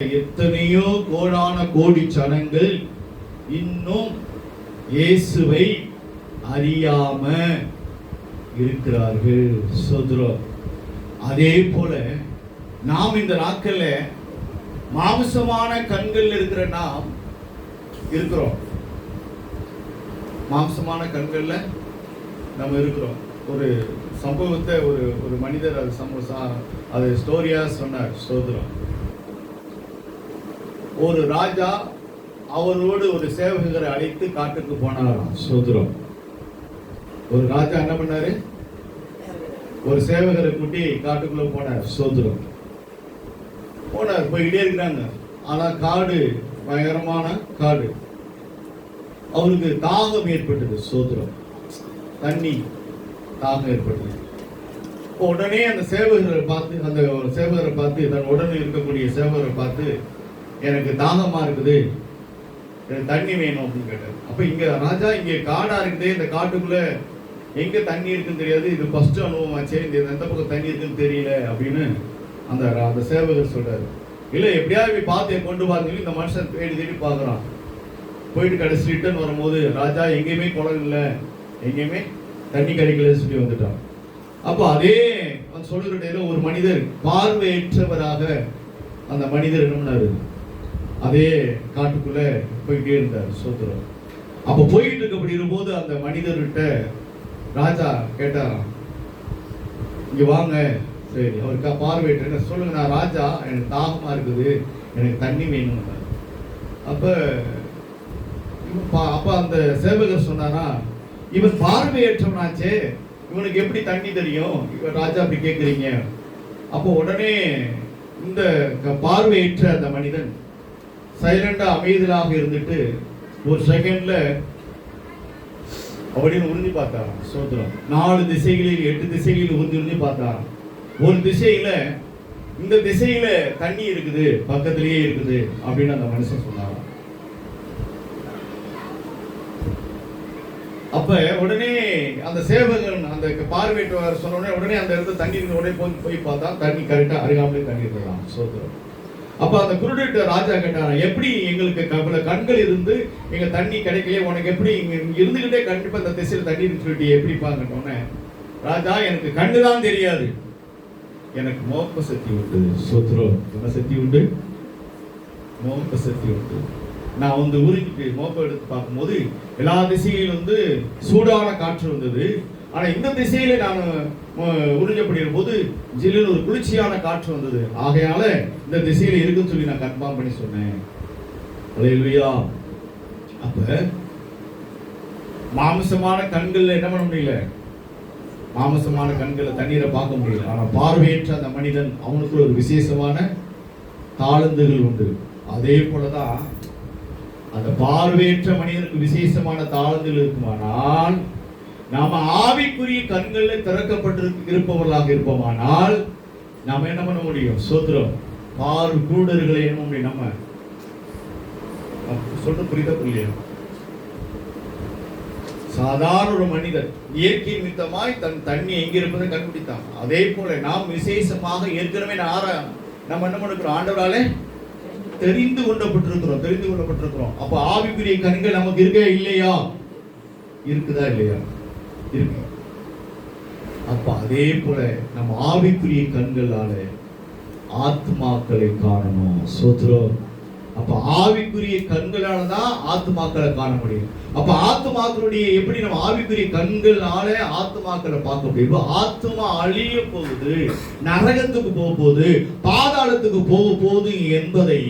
எத்தனையோ கோடான கோடி ஜனங்கள் இன்னும் இயேசுவை அறியாம இருக்கிறார்கள். சோதரம். அதே போல நாம் இந்த நாட்கள்ல மாம்சமான கண்கள் இருக்கிற நாம் இருக்கிறோம். மாம்சமான கண்கள்ல நம்ம இருக்கிறோம். ஒரு சம்பவத்தை ஒரு மனிதர் அது ஸ்டோரியா சொன்னார். சோதரம். ஒரு ராஜா அவரோடு ஒரு சேவகரை அழைத்து காட்டுக்கு போனாராம். சோதரம். ஒரு ராஜா என்ன பண்ணாரு? ஒரு சேவகரை கூட்டி காட்டுக்குள்ள போனார். சோதரம். போனார். போய்கிட்டே இருக்கிறாங்க. ஆனா காடு பயங்கரமான காடு. அவருக்கு தாகம் ஏற்பட்டது. சோதரம். தண்ணி தாகம் ஏற்பட்டது. உடனே அந்த சேவகரை பார்த்து தன் உடனே இருக்கக்கூடிய சேவகரை பார்த்து, எனக்கு தாகமா இருக்குது, எனக்கு தண்ணி வேணும் அப்படின்னு கேட்டார். அப்ப இங்க ராஜா, இங்க காடா இருக்குது, இந்த காட்டுக்குள்ள எங்க தண்ணி இருக்குன்னு தெரியாது, இது ஃபர்ஸ்ட் அனுபவம் ஆச்சே, இந்த எந்த பக்கம் தண்ணி இருக்குன்னு தெரியல அப்படின்னு அந்த சேவகர் சொல்றாரு. இல்ல எப்படியாவது பார்த்து கொண்டு வாங்க. இந்த மனுஷன் தேடி பாக்குறான். போயிட்டு கடைசி ரிட்டர்ன் வரும்போது, ராஜா எங்கேயுமே குளம் இல்லை, எங்கேயுமே தண்ணி கிடைக்கலன்னு சொல்லி வந்துட்டான். அப்போ அதே சொல்லுகிற ஒரு மனிதர், பார்வையற்றவராக அந்த மனிதர் என்ன பண்ணாரு? அதே காட்டுக்குள்ள போயிட்டே இருந்தார். சோதரம். அப்ப போயிட்டு இருக்க போது அந்த மனிதர்கிட்ட ராஜா கேட்டாராம், இங்க வாங்க. சரி, அவருக்கு பார்வையிட்ட சொல்லுங்க. நான் ராஜா, எனக்கு தாகமா இருக்குது, எனக்கு தண்ணி வேணும். அப்ப அந்த சேவகர் சொன்னாரா, இவன் பார்வையற்றவனாச்சே, இவனுக்கு எப்படி தண்ணி தெரியும்? இவன் ராஜா அப்படி கேட்குறீங்க. அப்போ உடனே இந்த பார்வையற்ற அந்த மனிதன் சைலண்டா அமைதியாக இருந்துட்டு ஒரு செகண்ட்ல அப்படின்னு உறிஞ்சி பார்த்தாராம். சோதரம். 4 திசைகளில் 8 திசைகளில் உறிஞ்சி பார்த்தாராம். ஒரு திசையில, இந்த திசையில தண்ணி இருக்குது, பக்கத்திலேயே இருக்குது அப்படின்னு அந்த மனுஷன் சொன்னாராம். அப்ப உடனே அந்த சேவகன் அந்த பார்வையிட்டவர் சொன்ன உடனே அந்த இடத்துல தண்ணி இருந்த உடனே போய் பார்த்தா தண்ணி கரெக்டா அருகாமலே தண்ணி இருக்கலாம். சோதரம். அப்ப அந்த குருடிட்ட ராஜா கேட்டாரா, எப்படி எங்களுக்கு கண்கள் இருந்து எங்க தண்ணி கிடைக்கலையே, உனக்கு எப்படி இருந்துகிட்டே கண்டிப்பா இந்த திசையில தண்ணி இருந்து சொல்லிட்டு எப்படி பாங்கட்டோன்னு, ராஜா எனக்கு கண்ணுதான் தெரியாது, எனக்கு மோப்ப சக்தி உண்டு. சோத்ரம். என்ன சக்தி உண்டு? மோப்ப சக்தி உண்டு. நான் உறிஞ்சிட்டு மோப்ப எடுத்து பார்க்கும்போது எல்லா திசையிலும் சூடான காற்று வந்தது. ஆனா இந்த திசையில நான் உறிஞ்சப்படுகிற போது ஜில்லுன்னு ஒரு குளிர்ச்சியான காற்று வந்தது. ஆகையால இந்த திசையில இருக்குன்னு சொல்லி நான் கன்ஃபார்ம் பண்ணி சொன்னேன். அல்லேலூயா. அப்ப மாம்சமான கண்கள்ல என்ன பண்ண முடியல? மாம்சமான கண்களை தண்ணீரை பார்க்க முடியல. ஆனா பார்வையற்ற அந்த மனிதன், அவனுக்கு ஒரு விசேஷமான தாளந்துகள் உண்டு. அதே போலதான் அந்த பார்வையற்ற மனிதனுக்கு விசேஷமான தாளந்துகள் இருக்குமானால், நாம ஆவிக்குரிய கண்கள்ல திறக்கப்பட்டு இருப்பவர்களாக இருப்போமானால் நாம என்ன பண்ண முடியும்? சோத்ரம். குருடர்களை என்ன முடியும்? நம்ம சொல்ற புரியுதா? சாதாரண ஒரு மனிதர் இயற்கை நிமித்தமாய் தன் தண்ணி எங்க இருப்பதை கண்டுபிடித்தான். அதே போல நாம் விசேஷமாக ஏற்கனவே நம்ம என்ன பண்ணுறோம்? ஆண்டவராலே தெரிந்து கொள்ளப்பட்டிருக்கிறோம். அப்ப ஆவிக்குரிய கண்கள் நமக்கு இருக்கா இல்லையா? இருக்குதா இல்லையா? இருக்கு. அப்ப அதே போல நம்ம ஆவிக்குரிய கண்களால ஆத்மாக்களை காணணும். சோத்ரம். அப்ப ஆவிக்குரிய கண்களால தான் ஆத்மாக்களை காண முடியும். அப்ப ஆத்மாக்களுடைய எப்படி நம்ம ஆவிக்குரிய கண்களால ஆத்மாக்களை பார்க்க முடியும்? ஆத்மா அழிய போகுது, நரகத்துக்கு போக போகுது, பாதாளத்துக்கு போக போகுது என்பதை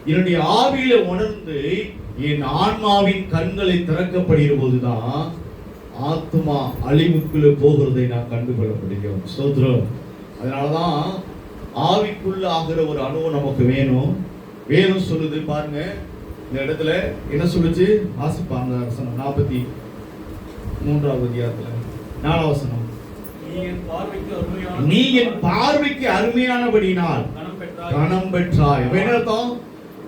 என்னுடைய ஆவியில உணர்ந்து என் ஆன்மாவின் கண்களை திறக்கப்படுகிற போதுதான் ஆத்மா அழிவுக்குள்ள போகிறதை நான் கண்டுகொள்ள முடியும். சோத்ரம். அதனாலதான் ஆவிக்குள்ள ஆகிற ஒரு அனுபவம் நமக்கு வேணும். வேதம் சொல்லுது பாருங்க, இந்த இடத்துல என்ன சொல்லுச்சு? வாசிப்பாங்க. 43வது அதிகாரத்துல 4வது வசனம். நீ என் பார்வைக்கு அருமையானபடினால் கனம் பெற்றாய். என்ன அர்த்தம்?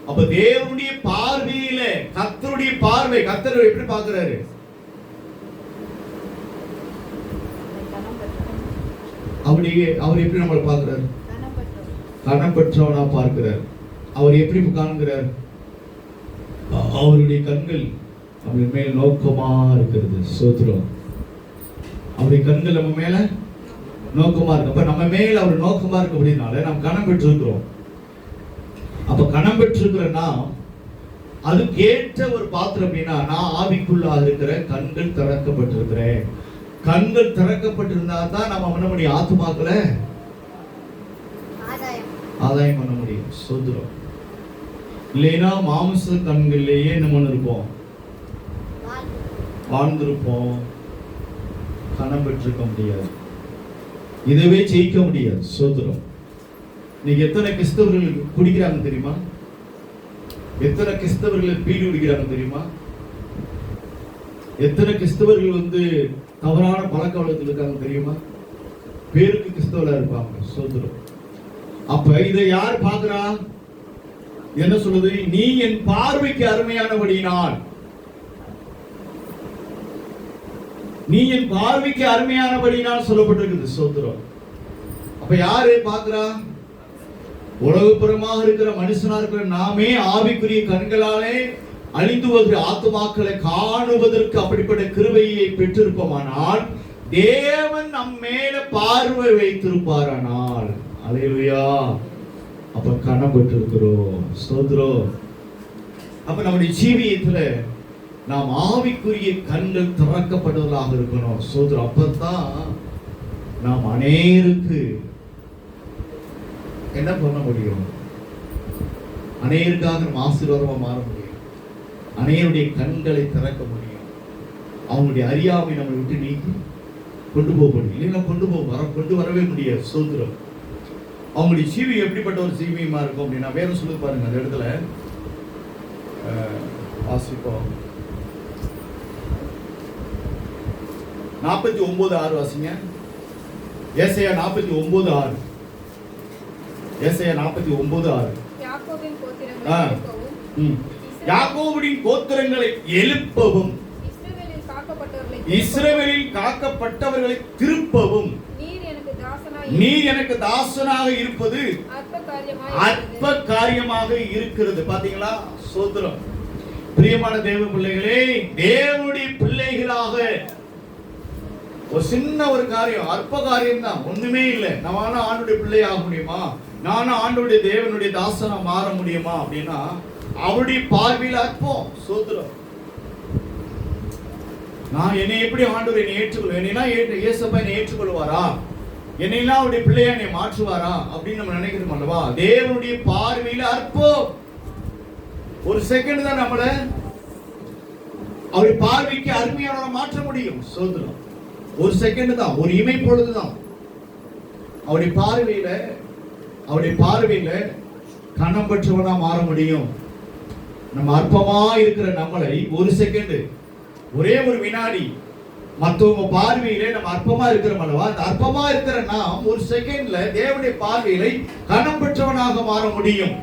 அப்ப தேவனுடைய பார்வையில, கர்த்தருடைய பார்வை, கர்த்தர் எப்படி பார்க்கிறாரு? அவர் எப்படி நம்மளை பார்க்கிறார்? கனம் பெற்றவனா பார்க்கிறார். அவர் எப்படி காண்கிறார்? அவருடைய கண்கள் நம்ம மேல் நோக்கமா இருக்கிறது. சோத்ரம். அவருடைய கண்கள் நம்ம மேல நோக்கமா இருக்கு. அப்ப நம்ம மேல அவர் நோக்கமா இருக்கு அப்படின்னால நாம் கனம் பெற்றிருக்கிறோம். அப்ப கனம் பெற்றிருக்கிறேன்னா அதுக்கு ஏற்ற ஒரு பாத்திரம் அப்படின்னா, நான் ஆவிக்குள்ளா இருக்கிற கண்கள் திறக்கப்பட்டிருக்கிறேன். கண்கள் திறக்கப்பட்டிருந்தா தான் நம்ம பண்ண முடியும், ஆத்துமாக்களை ஆதாயம் பண்ண முடியும். சோத்ரம். இல்லைன்னா மாம்ச கண்கள்லயே நம்ம இருப்போம், வாழ்ந்திருப்போம், கனம் பெற்றிருக்க முடியாது, இதுவே ஜெயிக்க முடியாது. சோத்ரம். நீங்க எத்தனை கிறிஸ்தவர்கள் குடிக்கிறாங்க தெரியுமா? எத்தனை கிறிஸ்தவர்கள் பீடி குடிக்கிறாங்க தெரியுமா? எத்தனை கிறிஸ்தவர்கள் தவறான பழக்க வழக்கத்தில் இருக்காங்க தெரியுமா? பேருக்கு கிறிஸ்தவர்களா இருப்பாங்க. சோத்ரம். அப்ப இதை யார் பார்க்கிறா? என்ன சொல்லுது? நீ என் பார்வைக்கு அருமையானபடியினால், நீ என் பார்வைக்கு அருமையானபடியினால் சொல்லப்பட்டிருக்குது. சோத்ரம். அப்ப யாரு பார்க்கிறா? உலகப்புறமாக இருக்கிற மனுஷனா இருக்கிற நாமே ஆவிக்குரிய கண்களாலே அழிந்து வருகிற ஆத்துமாக்களை காணுவதற்கு அப்படிப்பட்ட கிருபையை பெற்றிருப்போமானால் தேவன் நம் மேல பார்வை வைத்திருப்பாரானால், அல்லேலூயா, அப்ப கனம் பெற்றிருக்கிறோம். ஸ்தோத்திரம். அப்ப நம்முடைய ஜீவியத்துல நாம் ஆவிக்குரிய கண்கள் திறக்கப்படுவதாக இருக்கணும். ஸ்தோத்திரம். அப்பதான் நாம் அநேருக்கு என்ன பண்ண முடியும்? அநேருக்காக நம்ம ஆசீர்வாதமா மாற முடியும். அநேருடைய கண்களை திறக்க முடியும். அவங்களுடைய அறியாமை நம்மை விட்டு நீக்கி கொண்டு போக முடியும். இல்லைன்னா கொண்டு வரவே முடியாது. சோத்திரம். அவங்களுடைய ஜீவி எப்படிப்பட்ட ஒரு ஜீவியமா இருக்கும் அப்படின்னா, வேற சொல்லி பாருங்க. அந்த இடத்துல வாசிப்போம். 49:6 வாசிங்க. ஏசாயா 49:6. ஏசாயா 49:6. யாக்கோபின் கோத்திரங்களை எழுப்பவும், இஸ்ரவேலில் காக்கப்பட்டவர்களை திருப்பவும், நீர் எனக்கு தாசனாக இருப்பது அற்ப காரியமாக இருக்கிறது. பாத்தீங்களா? சோத்திரம். பிரியமான தேவ பிள்ளைகளே, தேவனுடைய பிள்ளைகளாக ஒரு சின்ன ஒரு காரியம், அற்ப காரியம் தான், ஒண்ணுமே இல்லை. நானும் ஆண்டுடைய பிள்ளை ஆக முடியுமா? நானும் ஆண்டுடைய தேவனுடைய தாசனா மாற முடியுமா அப்படின்னா அவருடைய பார்வையில் அற்பம். சோத்திரம். நான் என்னை எப்படி ஆண்டவர் என்னை ஏற்றுக்கொள்வேன்? என்னைனா இயேசுப்பா என்னை ஏற்றுக்கொள்வாரா? என்னையெல்லாம் அவருடைய பிள்ளையா என்னை மாற்றுவாரா அப்படின்னு நம்ம நினைக்கிறோம் அல்லவா? தேவனுடைய பார்வையில் அற்பம். ஒரு செகண்ட் தான் நம்மள அவருடைய பார்வைக்கு அருமையான மாற்ற முடியும். சோத்திரம். ஒரு செகண்ட் தான், ஒரு இமை பொழுதுதான் அவருடைய பார்வையில கனம் பெற்றவனா மாற முடியும். நம்ம அற்பமா இருக்கிற நம்மளை ஒரு செகண்ட், ஒரே ஒரு வினாடி மற்றவங்க பார்வையில நம்ம அற்பமா இருக்கிறோம் அல்லவா? அந்த அற்பமா இருக்கிற நாம் ஒரு செகண்ட்ல தேவனுடைய பார்வையில கனம் பெற்றவனாக மாற முடியும்.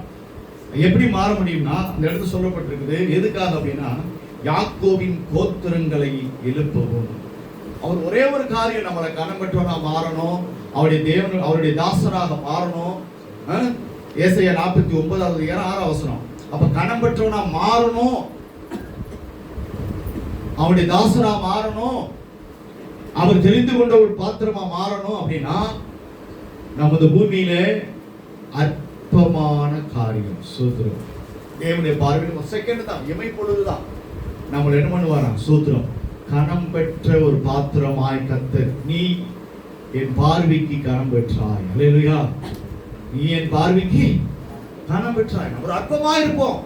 எப்படி மாற முடியும்னா, அந்த இடத்துல சொல்லப்பட்டிருக்குது. எதுக்காக அப்படின்னா, யாக்கோபின் கோத்திரங்களை எழுப்பவும். அவர் ஒரே ஒரு காரியம், நம்மளை கனம் பெற்றவனா மாறணும், அவருடைய தாசனாக மாறணும். ஏசாயா 49:6. அப்ப கனம் பெற்றவனா மாறணும், அவருடைய தாசனா மாறணும், அவர் தெரிந்து கொண்ட ஒரு பாத்திரமா மாறணும் அப்படின்னா நமது பூமியில அற்பமான காரியம். சூத்திரம். தேவனுடைய பார்வையில் ஒரு செகண்ட் தான், இமை பொழுதுதான் நம்மள என்ன பண்ணுவாராம்? சூத்திரம். கனம் பெற்ற ஒரு பாத்திரமாய் கர்த்தர், நீ என் பார்வைக்கு கனம் பெற்றாய். அல்லேலூயா. நீ என் பார்வைக்கு கனம் பெற்றாய். நம்ம ஒரு அற்பமா இருப்போம்,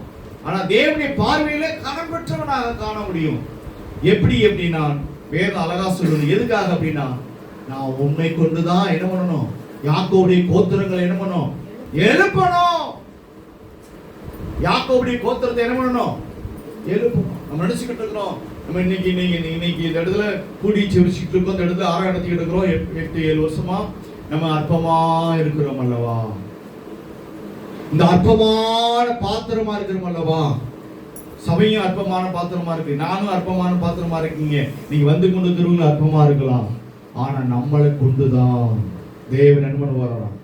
ஆனா தேவனுடைய பார்வையில கனம் பெற்றவனாக காண முடியும். எப்படி அப்படின்னா, வேதம் அழகா சொல்லுது. எதுக்காக அப்படின்னா, நான் உண்மை கொண்டுதான் என்ன பண்ணணும்? யாக்கோபுடைய கோத்திரங்களை என்ன பண்ணணும்? எழுப்பணும். யாக்கோபுடைய கோத்திரத்தை என்ன பண்ணணும்? எழுப்பணும். நம்ம நினைச்சுக்கிட்டு இருக்கிறோம், நம்ம இன்னைக்கு இந்த இடத்துல கூடி செவிச்சுட்டு இருக்கோம், இந்த இடத்துல ஆராய் நடத்திக்கிட்டு இருக்கிறோம். 8-7 வருஷமா நம்ம அற்பமா இருக்கிறோம் அல்லவா? இந்த அற்பமான பாத்திரமா இருக்கிறோம் அல்லவா? சபையும் அற்பமான பாத்திரமா இருக்கு, நானும் அற்பமான பாத்திரமா இருக்கீங்க. நீங்க வந்து கொண்டு திருவுங்க அற்பமா இருக்கலாம், ஆனா நம்மளை கொண்டுதான் தேவன் என்ன பண்ண போறாராம்?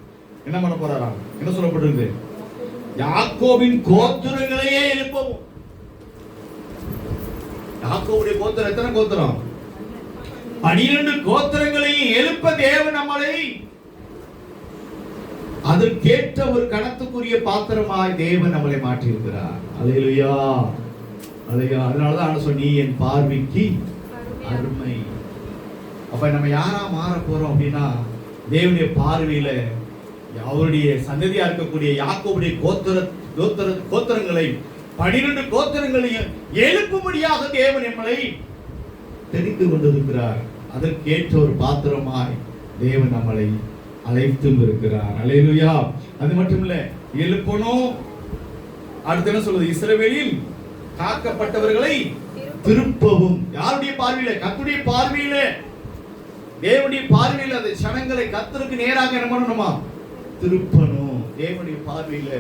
என்ன பண்ண போறாராம்? என்ன சொல்லப்பட்டிருக்கு? யாக்கோபின் கோத்திரங்களையே எழுப்பவும். யாக்கோபுடைய கோத்திரம் எத்தனை கோத்திரம்? 12 கோத்திரங்களையும் எழுப்ப தேவன் நம்மளை அதற்கேற்ற ஒரு கணத்துக்குரிய பாத்திரமாய் தேவன் நம்மளை மாற்றி இருக்கிறார். அல்லேலூயா, அல்லேலூயா. அதனாலதான் சொன்னி என் பார்வைக்கு அருமை. அப்ப நம்ம யாரா மாற போறோம் அப்படின்னா, தேவனுடைய பார்வையில அவருடைய சந்ததியா இருக்கக்கூடிய யாக்கோபுடைய கோத்திரங்களை 12 கோத்திரங்களையும் எழுப்பும்படியாக தேவன் நம்மளை தெரிந்து கொண்டிருக்கிறார். அதற்கேற்ற ஒரு பாத்திரமாய் தேவன் நம்மளை அழைத்தும் இருக்கிறார். அல்லேலூயா. அது மட்டும் இல்ல, எழுப்பணும். அடுத்து என்ன சொல்றது? இஸ்ரவேலில் காக்கப்பட்டவர்களை திருப்பவும். யாருடைய பார்வையில? கர்த்தருடைய பார்வையில, தேவனுடைய பார்வையில அந்த ஜனங்களை கர்த்தருக்கு நேராக என்ன பண்ணணுமா? திருப்பணும். தேவனுடைய பார்வையில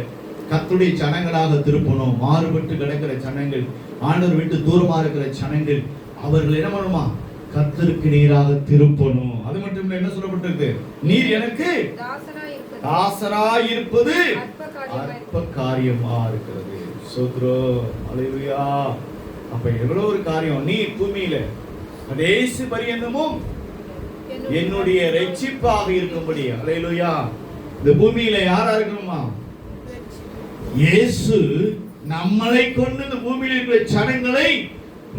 கர்த்தருடைய ஜனங்களாக திருப்பணும். மாறுபட்டு கிடக்கிற ஜனங்கள், ஆண்டவர் விட்டு தூரமா இருக்கிற ஜனங்கள், அவர்கள் என்ன பண்ணணுமா? கர்த்தருக்கு நேராக திருப்பணும். அது மட்டும் இல்ல, என்ன சொல்லப்பட்டிருக்கு? நீர் எனக்கு தாசராய் இருப்பது அற்ப காரியமா இருக்கிறது. ஸ்தோத்திரம், அல்லேலூயா. அப்ப எவ்வளவு ஒரு காரியம். நீ பூமியில கடைசி பரியந்தமும் என்னுடைய ரட்சிப்பாக இருக்கும்படி. அல்லேலூயா. இந்த பூமியில யாரா இருக்கணுமா? இயேசு நம்மளை கொண்டு இந்த பூமியில் இருக்கிற ஜனங்களை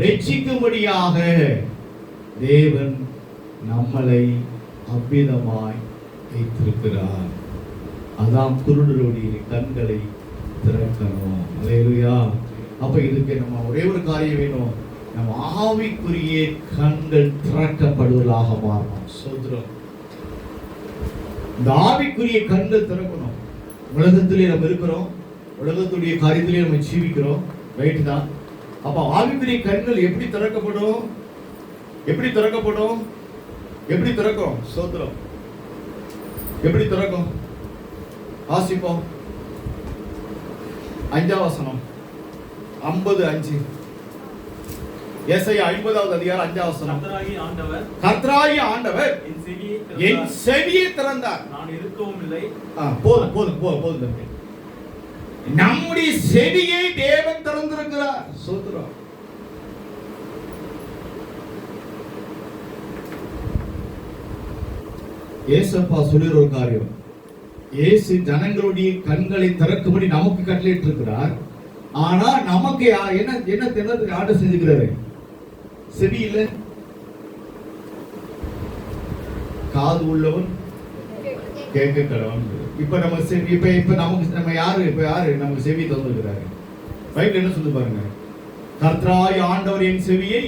ரட்சிக்கும்படியாக தேவன் நம்மளை அவ்விதமாய் வைத்திருக்கிறார். அதான் குருடருடைய கண்களை திறக்கணும். அல்லேலூயா. அப்ப இதுக்கு நம்ம ஒரே ஒரு காரியம் வேணும். நம்ம ஆவிக்குரிய கண்கள் திறக்கப்படுவதாக மாறணும். சோதரம், இந்த ஆவிக்குரிய கண்கள் திறக்கணும். உலகத்திலே நம்ம இருக்கிறோம், உலகத்துடைய காரியத்திலே நம்ம ஜீவிக்கிறோம், ரைட் தான். அப்ப ஆவிக்குரிய கண்கள் எப்படி திறக்கப்படும்? எப்படி திறக்கப்படும்? எப்படி திறக்கும்? சோதரம், எப்படி திறக்கும்? வாசிப்போம். 5ஆம் வசனம், 50:5. ஏசாயா 50வது அதிகாரம் 5ஆம் வசனம். கர்த்தராகிய ஆண்டவர் என் செவியை திறந்தார், நான் இருக்கவும் இல்லை. போதும் தம்பி. நம்முடைய செவியை தேவன் திறந்திருக்கிறார். சோதரம், ஏசப்பா சொல்லுற ஒரு காரியம். இயேசு ஜனங்களுடைய கண்களை திறக்கும்படி நமக்கு கட்டளையிட்டு இருக்கிறார். ஆனா நமக்கு என்ன ஆர்டர் செஞ்சுக்கிறாரு? செவி இல்ல, காது உள்ளவன் கேட்க கடவன். இப்ப நம்ம செவி, இப்ப நமக்கு நம்ம யாரு நமக்கு செவி தந்திருக்கிறாரு? பைபிள் என்ன சொல்லு பாருங்க. கர்த்தராகிய ஆண்டவர் என் செவியை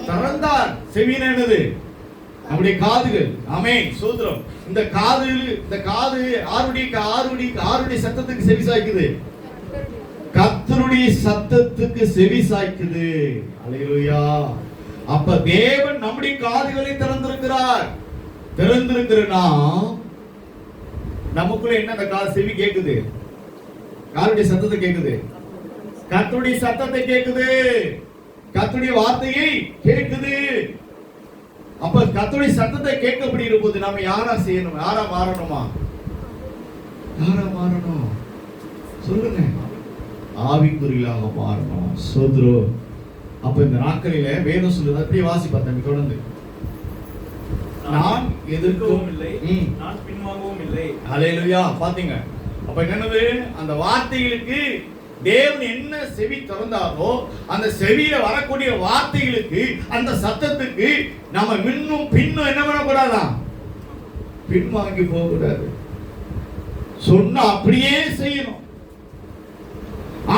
திறந்தார். செவினா என்னது? நம்முடைய காதுகள். ஆமென், சோதரம். இந்த காது ஆருடைய சத்தத்துக்கு செவி சாய்க்குது? கர்த்தருடைய சத்தத்துக்கு செவி சாய்க்குது. அல்லேலூயா. அப்ப தேவன் நம்முடைய காதுகளை திறந்திருக்கிறார். திறந்திருக்கிறனா நமக்குள்ள என்ன? அந்த காது செவி கேக்குது. யாருடைய சத்தத்தை கேக்குது? கர்த்தருடைய சத்தத்தை கேக்குது. கர்த்தருடைய வார்த்தையை கேக்குது. அப்ப கர்த்தருடைய சத்தத்தை கேட்கப்படி இருக்கும்போது நாம யாரா செய்யணும்? யாரா மாறணுமா? யாரா மாறணும்? சொல்லுங்க. ஆவிக்குரியலாக மாறணும். சோத்ரோ. அப்ப இந்த நாட்களில வேதம் சொல்லுது. அப்படியே வாசிப்பா தம்பி, தொடர்ந்து. நான் எதிர்க்கவும் இல்லை, நான் பின்வாங்கவும் இல்லை. அல்லேலூயா. பாத்தீங்க? அப்ப என்னது? அந்த வார்த்தைகளுக்கு தேவன் என்ன செவி திறந்தாரோ அந்த செவியில வரக்கூடிய வார்த்தைகளுக்கு, அந்த சத்தத்துக்கு நம்ம முன்னும் பின்னும் என்ன பண்ணக்கூடாதான்? பின்வாங்கி போக கூடாது. சொன்னா அப்படியே செய்யணும்.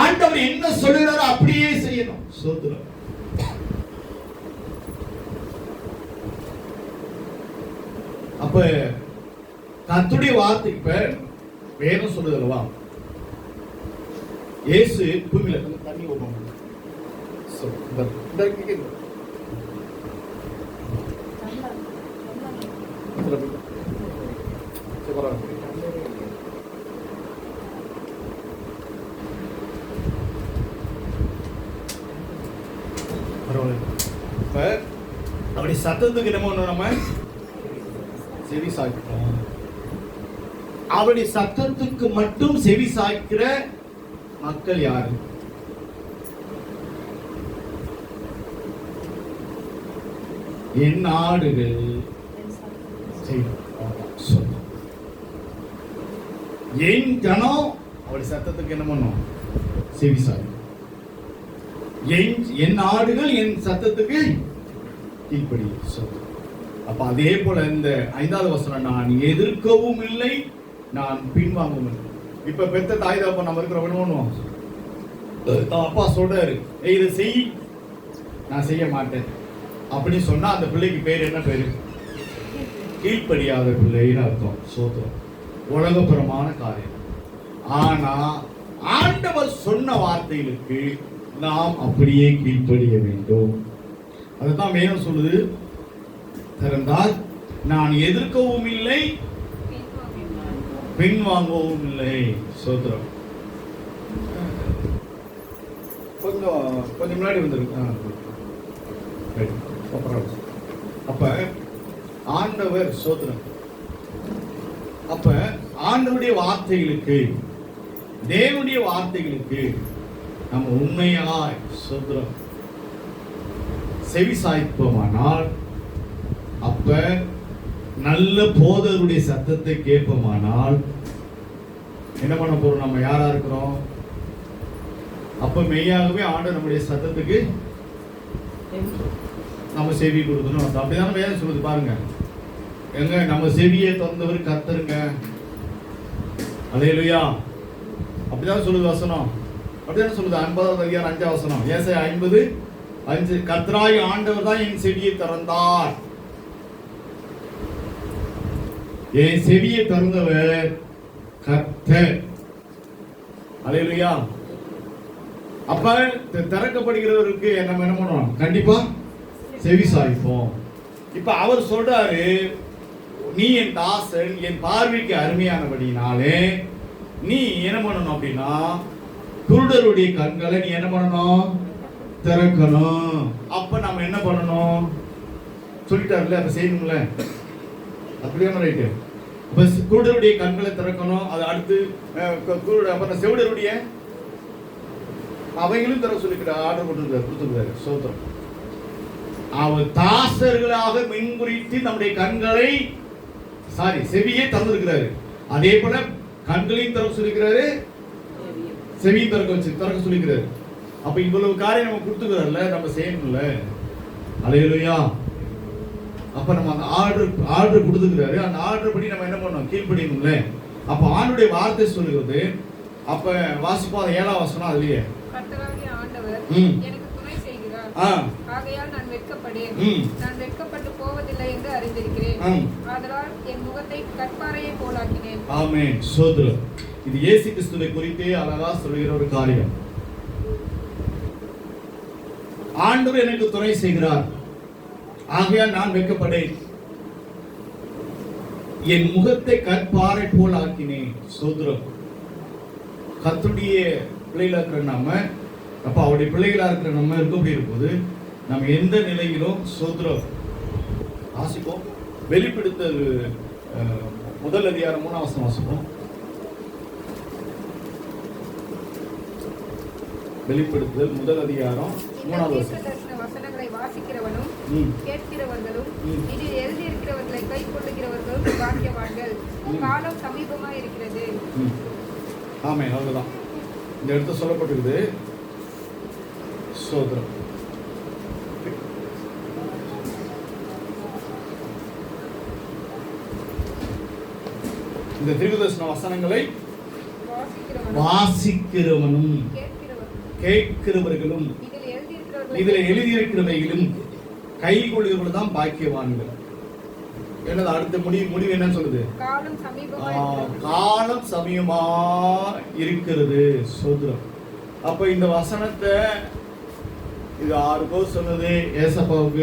ஆண்டவர் என்ன சொல்லுகிறாரோ அப்படியே செய்யணும். சோதரம். அப்ப கர்த்தருடைய வார்த்தை, இப்ப வேதம் சொல்லுது அல்லவா, இயேசு பூமியில தண்ணி ஓடும். அப்படி சத்தத்துக்கு நம்ம செவி சாய்க்கிறோம். அவருடைய சத்தத்துக்கு மட்டும் செவி சாய்க்கிற மக்கள் யாரு? என் ஆடுகள் என் ஜனம் அவருடைய சத்தத்துக்கு என்ன பண்ணும்? செவிசாய். என் ஆடுகள் என் சத்தத்துக்கு கீழ்ப்படி. அப்ப அதே போல இந்த 5வது வசனம், நான் எதிர்க்கவும் இல்லை, நான் பின்வாங்கவும் இல்லை. இப்ப பெத்த தாய் தப்ப நம்ம இருக்கிறவனும் அப்பா சொல்றாரு, இதை செய், நான் செய்ய மாட்டேன் அப்படின்னு சொன்னா அந்த பிள்ளைக்கு பேர் என்ன பேரு? கீழ்ப்படியாத பிள்ளைன்னு அர்த்தம். சோத்திரம். உலகப்புறமான காரியம். ஆனா ஆண்டவர் சொன்ன வார்த்தைகளுக்கு நாம் அப்படியே கீழ்ப்படிய வேண்டும். அதுதான் வேதம் சொல்லுது. திறந்தால் நான் எதிர்க்கவும் இல்லை, பின்வாங்கவும் இல்லை. சோத்திரம். கொஞ்சம் முன்னாடி வந்துருக்கு. அப்ப ஆண்டவர் சோத்திரம். அப்ப ஆண்டவருடைய வார்த்தைகளுக்கு, தேவனுடைய வார்த்தைகளுக்கு நம்ம உண்மையாய் சோத்திரம் செவி சாய்ப்போமானால், அப்ப நல்ல போதருடைய சத்தத்தை கேட்போமானால் என்ன பண்ண போறோம்? நம்ம யாரா இருக்கிறோம்? அப்ப மெய்யாகவே ஆண்டவர் நம்முடைய சத்தத்துக்கு நம்ம செவி கொடுக்கணும். அப்படிதான் வேதம் சொல்லுது. பாருங்க, எங்க நம்ம செவியை திறந்தவர் கர்த்தருங்க. அல்லேலூயா. அப்படிதான் சொல்லுது வசனம். அப்படிதான் சொல்லுது 50வது அதிகாரம் 5வது வசனம். ஏசாயா 50:5, கர்த்தராகிய ஆண்டவர் தான் என் செவியை திறந்தார். என் செவியை திறந்தவர் கர்த்தர். அல்லேலூயா. அப்ப திறக்கப்படுகிறவருக்கு நம்ம என்ன பண்ணுவோம்? கண்டிப்பா செவி சாய்ப்போம். இப்ப அவர் சொல்றாரு, நீ என் தாசன், என் பார்வைக்கு அருமையானபடினாலே நீ என்ன பண்ணணும் அப்படின்னா, குருடருடைய கண்களை நீ என்ன பண்ணணும்? திறக்கணும். அப்ப நம்ம என்ன பண்ணணும்? சொல்லிட்டாருல்ல, அப்ப செய்யணும்ல. அப்படியே ரைட்டு. அப்ப குருடருடைய கண்களை திறக்கணும். அது அடுத்து அப்புறம் செவிடருடைய அவைகளும் திறக்க சொல்லிக்கிறார். ஆர்டர் கொடுத்துருக்காரு. சோத்திரம். அவர் தாசர்களாக மின்குறித்து நம்முடைய கண்களை செவியை திறந்திருக்கிறாரு. அதே போல கண்களையும் திறக்க சொல்லிக்கிறாரு, செவியும் திறக்க சொல்லிக்கிறாரு. அப்ப இவ்வளவு காரியம் நம்ம கொடுத்துக்கிறார்ல, நம்ம செய்யணும்ல. அல்லேலூயா. அப்ப நம்ம அந்த ஆர்டர் கொடுத்துக்கிறாரு. அந்த ஆர்டர் படி நம்ம என்ன பண்ணணும்? கீழ்ப்படியணும்ல. அப்ப ஆண்டுடைய வார்த்தை சொல்லுகிறது. அப்ப வாசிப்போம் 7வது வசனம். அதுலயே கர்த்தராகிய ஆண்டவர் எனக்கு துணை செய்கிறார், ஆகையால் நான் வெட்கப்படேன். நான் வெட்கப்பட்டு போவதில்லை என்று அறிந்திருக்கிறேன். ஆதலால் என் முகத்தை கற்பாறையை போலாக்கினேன். ஆமென். சோதரம். இது இயேசு கிறிஸ்துவை குறித்தே அழகா சொல்லுகிற ஒரு காரியம். ஆண்டவர் எனக்கு துணை செய்கிறார், ஆகையால் நான் வெட்கப்படேன். என் முகத்தை கற்பாறை போல் ஆக்கினேன். சோதரம். கர்த்தருடைய பிள்ளைகளா இருக்கிற நம்ம, அப்ப அவருடைய பிள்ளைகளா இருக்கிற நம்ம இருக்க இருக்கும்போது நம்ம எந்த நிலையிலும் சோதரம் வாசிப்போம். வெளிப்படுத்தல் 1 அதிகாரம் 3வது வசனம் வாசிப்போம். வெளிப்படுத்தல் 1 அதிகாரம் 3வது வசனங்களை வாசிக்கிறவனும் கேட்கிறவர்களும் இதில் எழுதியிருக்கிறவர்களை கை கொள்ளுகிறவர்களும் பாக்கியவான்கள், காலம் சமீபமாய் இருக்கிறது. ஆமென். அவ்வளவுதான் இந்த இடத்துல சொல்லப்பட்டிருக்குது. சோதரம். இந்த தீர்க்கதரிசன வசனங்களை வாசிக்கிறவனும் கேட்கிறவர்களும் இதில் எழுதியிருக்கிறவைகளும் கை கொள்ளுகிறவர்கள் தான் பாக்கியவான்கள். என்னது அடுத்த முடிவு என்ன சொல்லுது? காலம் சமீபமா இருக்கிறது. சோதரம். அப்ப இந்த வசனத்தை இது 6 கோஸ் சொன்னது. ஏசப்பாவுக்கு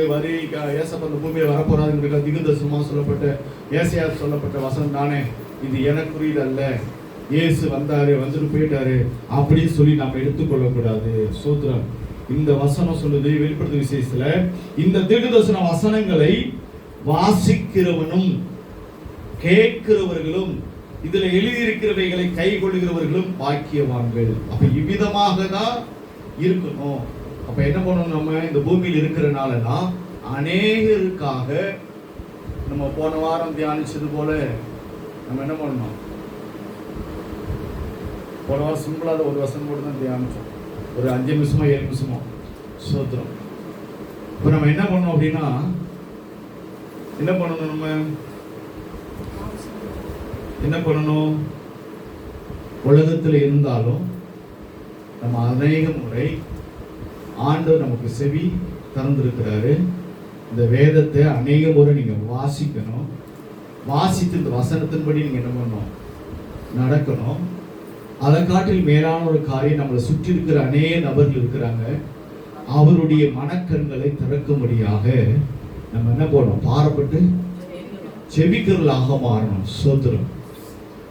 ஏசப்பா இந்த பூமியை வரப்போறாதுங்கிற தீர்க்கதரிசனமா சொல்லப்பட்ட ஏசாயா சொல்லப்பட்ட வசனம் தானே இது. எனக்குரியது அல்ல, இயேசு வந்தாரு, வந்துட்டு போயிட்டாரு அப்படின்னு சொல்லி நாம எடுத்துக்கொள்ளக்கூடாது. சோதரம். இந்த வசனம் சொல்லுது வெளிப்படுத்தும் விசேஷத்துல, இந்த தீர்க்கதரிசன வசனங்களை வாசிக்கிறவனும் கேட்கிறவர்களும் இதுல எழுதியிருக்கிறவைகளை கை கொள்ளுகிறவர்களும் பாக்கியவான்கள். அப்ப இவ்விதமாக தான் இருக்கணும். அப்ப என்ன பண்ணணும், நம்ம இந்த பூமியில் இருக்கிறனாலதான் அநேகருக்காக நம்ம போன வாரம் தியானிச்சது போல நம்ம என்ன பண்ணணும், போன வாரம் சிம்பிளாக ஒரு வசனம் கூட தான் தியானிச்சோம், ஒரு 5 நிமிஷமோ 7 நிமிஷமோ. சோத்திரம். இப்போ நம்ம என்ன பண்ணோம் அப்படின்னா, என்ன பண்ணணும், நம்ம என்ன பண்ணணும், உலகத்தில் இருந்தாலும் நம்ம அநேக முறை ஆண்டவர் நமக்கு செவி திறந்திருக்கிறாரு. இந்த வேதத்தை அநேக முறை நீங்க வாசிக்கணும். வாசித்து இந்த வசனத்தின்படி நீங்க என்ன பண்ணணும், நடக்கணும். அதை காட்டில் மேலான ஒரு காரியம், நம்மளை சுற்றி இருக்கிற அநேக நபர்கள் இருக்கிறாங்க, அவருடைய மனக்கண்களை திறக்கும்படியாக நம்ம என்ன பண்ணணும், பாரப்பட்டு செபிக்கிறவர்களாக மாறணும். சோத்திரம்.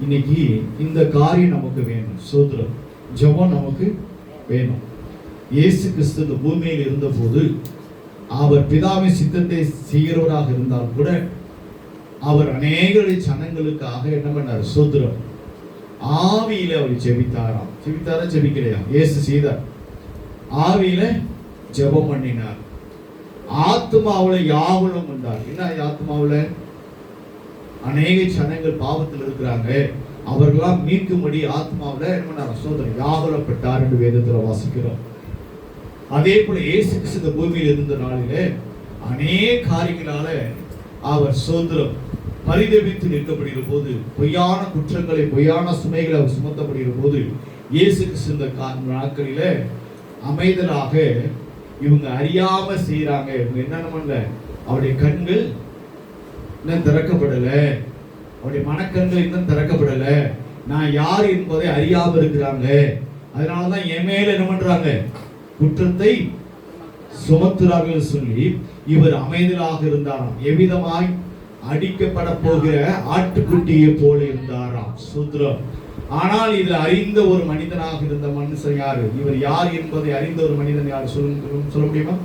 இன்னைக்கு இந்த காரியம் நமக்கு வேணும். சோத்திரம். ஜெபம் நமக்கு வேணும். இயேசு கிறிஸ்து இந்த பூமியில் இருந்த போது அவர் பிதாவின் சித்தத்தை செய்கிறவராக இருந்தால் கூட அவர் அநேக ஜனங்களுக்காக என்ன பண்ணார், சோத்திரம், ஆவியில அவர் ஜெபித்தாராம். ஜெபித்தாரா ஜெபிக்கலையா? இயேசு செய்தார். ஆவியில ஜெபம் பண்ணினார். ஆத்மாவுல யாகுலம் கொண்டார். என்ன ஆத்மாவுல? அநேக ஜனங்கள் பாவத்தில் இருக்கிறாங்க, அவர்களாம் மீட்கும்படி ஆத்மாவுல என்ன பண்ணார், சோதரன் யாகுலப்பட்டார் என்று வேதத்துல வாசிக்கிறோம். அதே போல இயேசு கிறிஸ்து இந்த பூமியில் இருந்த நாளிலே அநேக காரியங்களால அவர் சோதரம் பரிதபித்து நிற்கப்படுகிற போது, பொய்யான குற்றங்களை, பொய்யான சுமைகளை அவர் சுமத்தப்படுகிற போது, இயேசு கிறிஸ்து இந்த நாட்களில அமைதலாக இவங்க அறியாம செய்யறாங்க. இவங்க என்ன பண்ணல, அவருடைய கண்கள் இன்னும் திறக்கப்படல, அவருடைய மனக்கண்கள் இன்னும் திறக்கப்படல, நான் யார் என்பதை அறியாம இருக்கிறாங்க. அதனாலதான் என் மேல என்ன பண்றாங்க, குற்றத்தை சுமத்துறார்கள் சொல்லி இவர் அமைதலாக இருந்தாராம். எவ்விதமாய் அடிக்கப்பட போகிற ஆட்டுக்குட்டியை போல இருந்தாராம். சூத்திரம். ஆனால் இதில் அறிந்த ஒரு மனிதனாக இருந்த மனுஷன் யாரு, இவர் யார் என்பதை அறிந்த ஒரு மனிதன் யார் சொல்ல முடியுமா?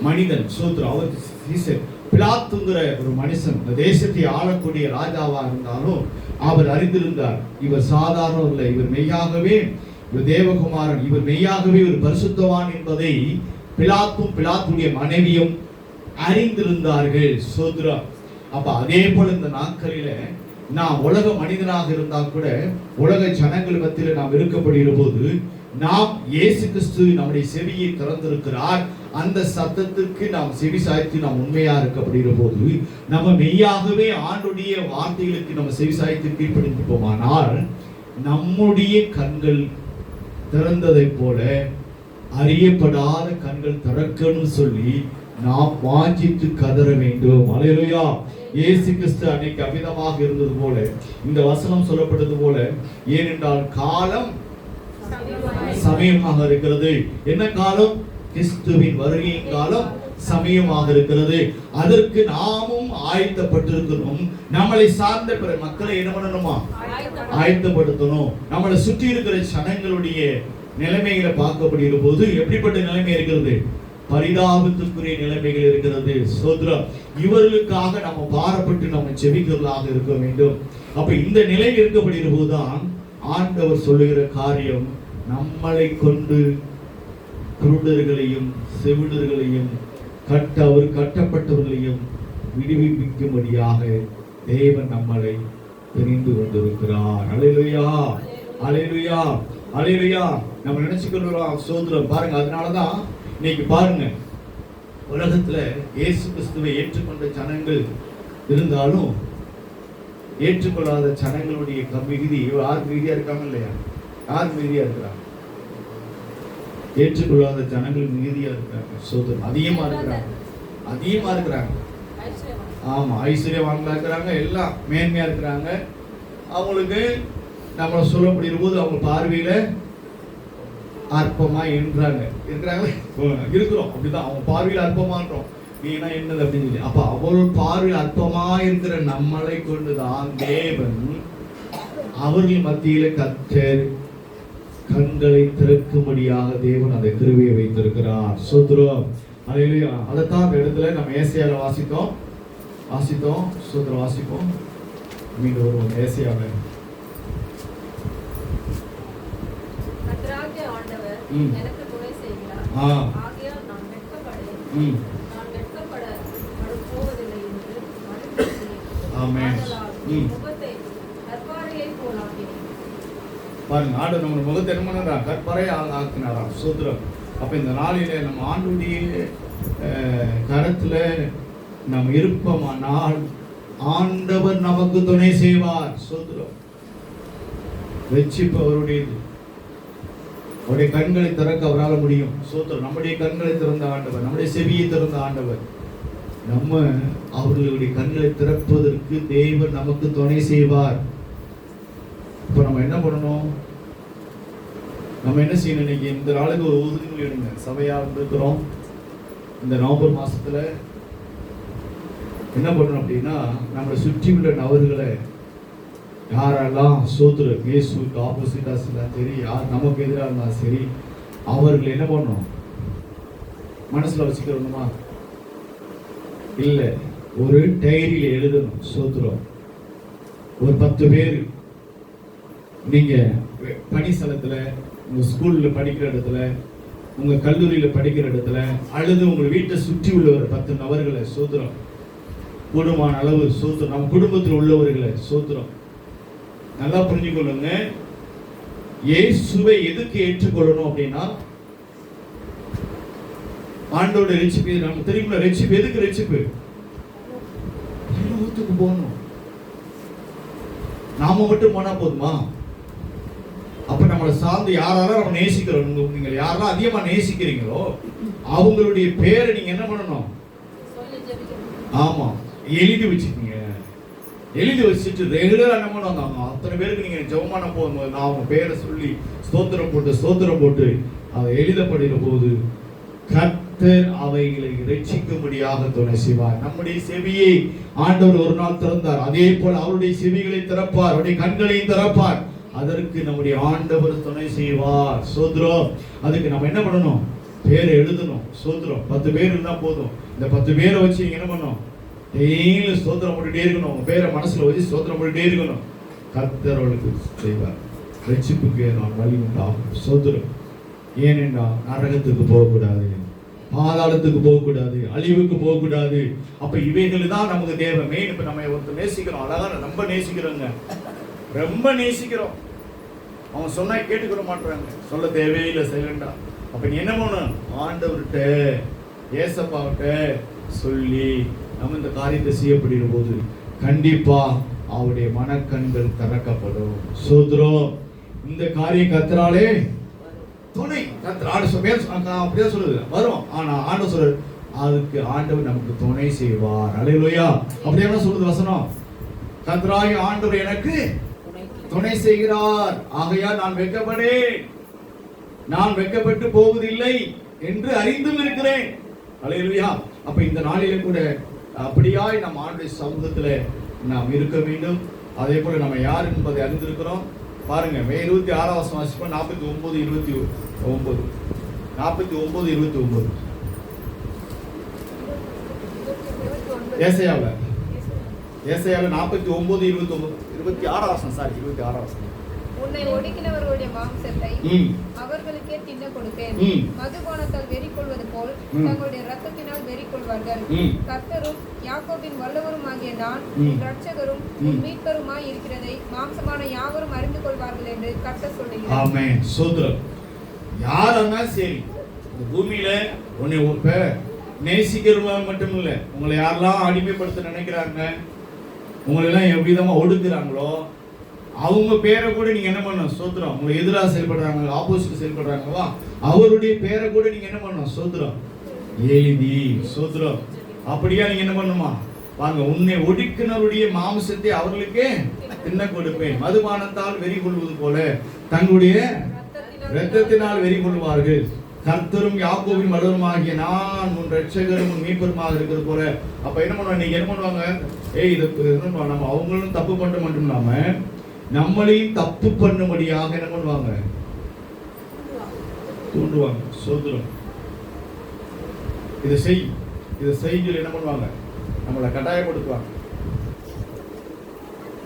மனிதன். சூத்திரம். அவர் பிலாத்துங்கிற ஒரு மனுஷன், இந்த தேசத்தை ஆளக்கூடிய ராஜாவா இருந்தாலும் அவர் அறிந்திருந்தார், இவர் சாதாரண இல்லை, இவர் மெய்யாகவே இவர் தேவகுமாரன், இவர் மெய்யாகவே ஒரு பரிசுத்தவான் என்பதை பிலாத்தும் பிலாத்துடைய மனைவியும் அறிந்திருந்தார்கள். சோத்ரா. அப்ப அதே போல இந்த நாட்களில நாம் உலக மனிதனாக இருந்தால் கூட, உலக ஜனங்கள் மத்தியில் நாம் இருக்கப்படுகிற போது, நாம் இயேசு கிறிஸ்து நம்முடைய செவியை திறந்திருக்கிறார், அந்த சத்தத்துக்கு நாம் செவி சாய்த்து நாம் உண்மையா இருக்கப்படுகிற போது, நம்ம மெய்யாகவே ஆண்டுடைய வார்த்தைகளுக்கு நம்ம செவி சாய்த்து கீழ்ப்படிப்போமானால், நம்முடைய கண்கள் திறந்ததை போல அறியப்படாத கண்கள் திறக்கணும்னு சொல்லி நாம் வாஞ்சித்து கதற வேண்டும். அல்லேலூயா. இயேசு கிறிஸ்து அன்னைக்கு அமிதமாக இருந்தது போல இந்த வசனம் சொல்லப்பட்டது போல, ஏனென்றால் காலம் சமயமாக இருக்கிறது. என்ன காலம்? கிறிஸ்துவின் வருகையின் காலம் சமயமாக இருக்கிறது. அதற்கு நாமும் ஆயத்தப்பட்டிருக்கணும். நம்மளை சார்ந்த பிற மக்களை என்ன பண்ணணுமா, ஆயத்தப்படுத்தணும். நம்மளை சுற்றி இருக்கிற ஜனங்களுடைய நிலைமைகளை பார்க்கப்படுகிற போது எப்படிப்பட்ட நிலைமை இருக்கிறது? பரிதாபத்துக்குரிய நிலைமைகள் இருக்கிறது. சோத்ரா. இவர்களுக்காக நம்ம பாரப்பட்டு நம்ம செபிக்கிறவர்களாக இருக்க வேண்டும். அப்ப இந்த நிலை இருக்கப்படுகிற போதுதான் ஆண்டவர் சொல்லுகிற காரியம், நம்மளை கொண்டு குருடர்களையும் செவிடர்களையும் அவர் கட்டப்பட்டவர்களையும் விடுவிக்கும்படியாக தேவன் நம்மளை தெரிந்து கொண்டிருக்கிறார். அல்லேலூயா, அல்லேலூயா, அல்லேலூயா. நம்ம நினைச்சுக்கிறோம் சோதரம். பாருங்க, அதனாலதான் இன்னைக்கு பாருங்க, உலகத்துல இயேசு கிறிஸ்துவை ஏற்றுக்கொண்ட ஜனங்கள் இருந்தாலும் ஏற்றுக்கொள்ளாத ஜனங்களுடைய மிகுதி யார் மிகுதியா இருக்காங்க இல்லையா? யார் மிகுதியா இருக்கிறாங்க? ஏற்றுக்கொள்ளாத ஜனங்கள் மிகுதியா இருக்கிறாங்க. சோதரம் அதிகமா இருக்கிறாங்க, அதிகமா இருக்கிறாங்க. ஆமா, ஐஸ்வர்யவான்களா இருக்கிறாங்க, எல்லாம் மேன்மையா இருக்கிறாங்க. அவங்களுக்கு நம்மளை சொல்லப்படுகிற போது அவங்க பார்வையில அற்பமா என்றாங்க இருக்கிறோம். அப்படிதான் அவங்க பார்வையில் அற்பமான்றோம். நீனா என்னது அப்படின்னு சொல்லி, அப்ப அவர்கள் பார்வையில் அற்பமா இருக்கிற நம்மளை கொண்டுதான் தேவன் அவர்கள் மத்தியில கர்த்தர் கண்களை திறக்கும்படியாக தேவன் அதை கிருபையை வைத்திருக்கிறார். சோத்ரம். அல்லேலூயா. அதைத்தான் அந்த இடத்துல நம்ம ஏசாயால வாசித்தோம். சோத்ரம் வாசிப்போம். மீண்டும் வருவோம். ஏசாயாவில் கர்த்தராகிய ஆண்டவர் எனக்கு துணை செய்கிறார். ஆகையால் நான் வெட்கப்படேன். நான் வெட்கப்படப் போவதில்லை என்று அறிந்திருக்கிறேன். ஆதலால் என் முகத்தை கற்பாறையைப் போலாக்கினேன். பாருங்க, ஆண்டு நம்ம முகத்தை என்ன பண்ணா கற்பாறையை ஆக்கினாராம். சூத்திரம். அப்ப இந்த நாளிலே நம்ம ஆண்டுடைய கரத்துல நம்ம இருப்போமானால் ஆண்டவர் நமக்கு துணை செய்வார். சூத்திரம். வெற்றிப்பு அவருடையது. அவருடைய கண்களை திறக்க அவரால் முடியும். சூத்திரம். நம்முடைய கண்களை திறந்த ஆண்டவர், நம்முடைய செவியை திறந்த ஆண்டவர். நம்ம அவர்களுடைய கண்களை திறப்பதற்கு தேவன் நமக்கு துணை செய்வார். இப்போ நம்ம என்ன பண்ணணும்? நம்ம என்ன செய்யணும்? இன்னைக்கு இந்த நாளுக்கு ஒரு உறுதிமொழி எடுங்க. சபையா இருக்கிறோம். இந்த நவம்பர் மாசத்துல என்ன பண்ணணும் அப்படின்னா, நம்மளை சுற்றி உள்ள நபர்களை யாரெல்லாம் சோத்துரு இயேசுக்கு ஆப்போசிட்டா இருந்தாலும் சரி, யார் நமக்கு எதிராக இருந்தாலும் சரி, அவர்கள் என்ன பண்ணணும்? மனசுல வச்சுக்கிறோமா? இல்ல, ஒரு டைரியில எழுதணும். சோத்துரும். ஒரு 10 பேர் நீங்க பணிஸ்தலத்துல, உங்க ஸ்கூல்ல படிக்கிற இடத்துல, உங்க கல்லூரியில படிக்கிற இடத்துல, அல்லது உங்க வீட்டை சுற்றி உள்ள ஒரு 10 நபர்களை சோத்திரம், கூடுமான அளவு சோத்திரம், நம்ம குடும்பத்தில் உள்ளவர்களை சோத்திரம். நல்லா புரிஞ்சுக்கொள்ளுங்க. இயேசுவை எதுக்கு ஏற்றுக்கொள்ளணும் அப்படின்னா, ஆண்டோட ரட்சிப்பு நமக்கு தெரியுமா? ரட்சிப்பு எதுக்கு? ரட்சிப்பு பரலோகத்துக்கு போகணும். நாம மட்டும் போனா போதுமா? அப்ப நம்மளை சார்ந்து யாரெல்லாம் நம்ம நேசிக்கிறோம், நீங்க யாரெல்லாம் அதிகமா நேசிக்கிறீங்களோ அவங்களுடைய பேரை நீங்க என்ன பண்ணணும்? ஆமா, எழுதி வச்சுக்கீங்க. எழுதி வச்சுட்டு ரெகுலரா என்ன பண்ணுவாங்க? அத்தனை பேருக்கு நீங்க ஜெபமான போகும்போது நான் அவங்க பேரை சொல்லி ஸ்தோத்திரம் போட்டு அதை எழுதப்படுகிற போது கர்த்தர் அவைகளை ரட்சிக்கும்படியாக துணை செய்வார். நம்முடைய செவியை ஆண்டவர் ஒரு நாள் திறந்தார். அதே போல அவருடைய செவிகளை திறப்பார், அவருடைய கண்களையும் திறப்பார். அதற்கு நம்முடைய ஆண்டவர் துணை செய்வார். சோத்ரம். அதுக்கு நம்ம என்ன பண்ணணும்? பேரை எழுதணும். சோத்ரம். 10 பேர் இருந்தா போதும். இந்த 10 பேரை வச்சு நீங்க என்ன பண்ணணும்? டெய்லி ஸ்தோத்திரம் போட்டுட்டே இருக்கணும். உங்க பேரை மனசுல வச்சு ஸ்தோத்திரம் போட்டுட்டே இருக்கணும். கர்த்தர் அவளுக்கு செய்வார். ரட்சிப்புக்கு நான் வழி உண்டாகும். சோத்திரம். ஏனென்றால் நரகத்துக்கு போகக்கூடாது, பாதாளத்துக்கு போகக்கூடாது, அழிவுக்கு போகக்கூடாது. அப்ப இவைகள் தான் நமக்கு தேவை. மெயின். இப்ப நம்ம ஒருத்தர் நேசிக்கிறோம், அழகான ரொம்ப நேசிக்கிறோங்க, ரொம்ப நேசிக்கிறோம். அவங்க சொன்னா கேட்டுக்கிற மாட்டாங்க, சொல்ல தேவையில்லை, சைலண்டா. அப்ப நீ என்ன பண்ணணும்? ஆண்டவர்கிட்ட ஏசப்பாவிட்ட சொல்லி நம்ம இந்த காரியத்தை செய்யப்படுகிற போது கண்டிப்பா அவருடைய மனக்கண்கள் திறக்கப்படும். சோத்ரம். இந்த காரியம் கர்த்தராலே துணை. கர்த்தர் அப்படியே சொல்லுது வரும். ஆனா ஆண்டவர் சொல்றாரு, அதுக்கு ஆண்டவர் நமக்கு துணை செய்வார். அல்லேலூயா. அப்படியே சொல்லுது வசனம். கர்த்தராகிய ஆண்டவர் எனக்கு துணை செய்கிறார். ஆகையால் நான் வெட்கப்படேன், நான் வெட்கப்பட்டு போவதில்லை என்று அறிந்தும் இருக்கிறேன். அல்லேலூயா. அப்ப இந்த நாளிலே கூட அப்படியாய் நம் ஆண்டுடைய சமூகத்துல நாம் இருக்க வேண்டும். அதே போல நம்ம யார் என்பதை அறிந்திருக்கிறோம். பாருங்க, மே 26 வாசிப்போம். 49:29. 49:29 ஏசாயாவில் 49:29 26. உன்னை ஒடுக்கினவர்களுடைய மாம்சத்தை அவர்களுக்கே தின்ன கொடுத்தேன். மதுபானத்தால் வெறி கொள்வது போல் தங்களுடைய இரத்தத்தினால் வெறி கொள்வார்கள். கர்த்தரும் யாக்கோபின் வல்லவரும் ஆகிய நான் உன் இரட்சகரும் உன் மீட்பருமாய் இருக்கிறதை மாம்சமான யாவரும் அறிந்து கொள்வார்கள் என்று கர்த்தர் சொல்லுகிறார். ஆமென். சோத்ரம். யாரன்னா சரி, இந்த பூமியில உன்னை நேசிக்கிறவங்க மட்டும் இல்ல, உங்களை யாரெல்லாம் அடிமைப்படுத்த நினைக்கிறாங்க, உங்களை எல்லாம் எவ்விதமா ஒடுக்குறாங்களோ அவங்க பேரை கூட நீங்க என்ன பண்ணணும்? சோத்ரம். உங்களை எதிராக செயல்படுறாங்க, ஆப்போசிட் செயல்படுறாங்களா, அவருடைய பேரை கூட நீங்க என்ன பண்ணணும்? சோத்ரம் எழுதி. சோத்ரம். அப்படியா நீங்க என்ன பண்ணுமா? வாங்க, உன்னை ஒடுக்கினருடைய மாம்சத்தை அவர்களுக்கே தின்ன கொடுப்பேன். மதுபானத்தால் வெறி கொள்வது போல தங்களுடைய இரத்தத்தினால் வெறி கொள்வார்கள். கர்த்தரும் யாக்கோபின் வல்லவரும் ஆகிய நான் உன் இரட்சகரும் உன் மீட்பருமாக இருக்கிறது போல. அப்ப என்ன பண்ணுவாங்க? நீங்க என்ன பண்ணுவாங்க? நம்ம அவங்களும் தப்பு பண்ண மட்டும் இல்லாம நம்மளையும் தப்பு பண்ணும்படியாக என்ன பண்ணுவாங்க? தூண்டுவாங்க. சோதரம். இதை செய் என்ன பண்ணுவாங்க? நம்மளை கட்டாயப்படுத்துவாங்க.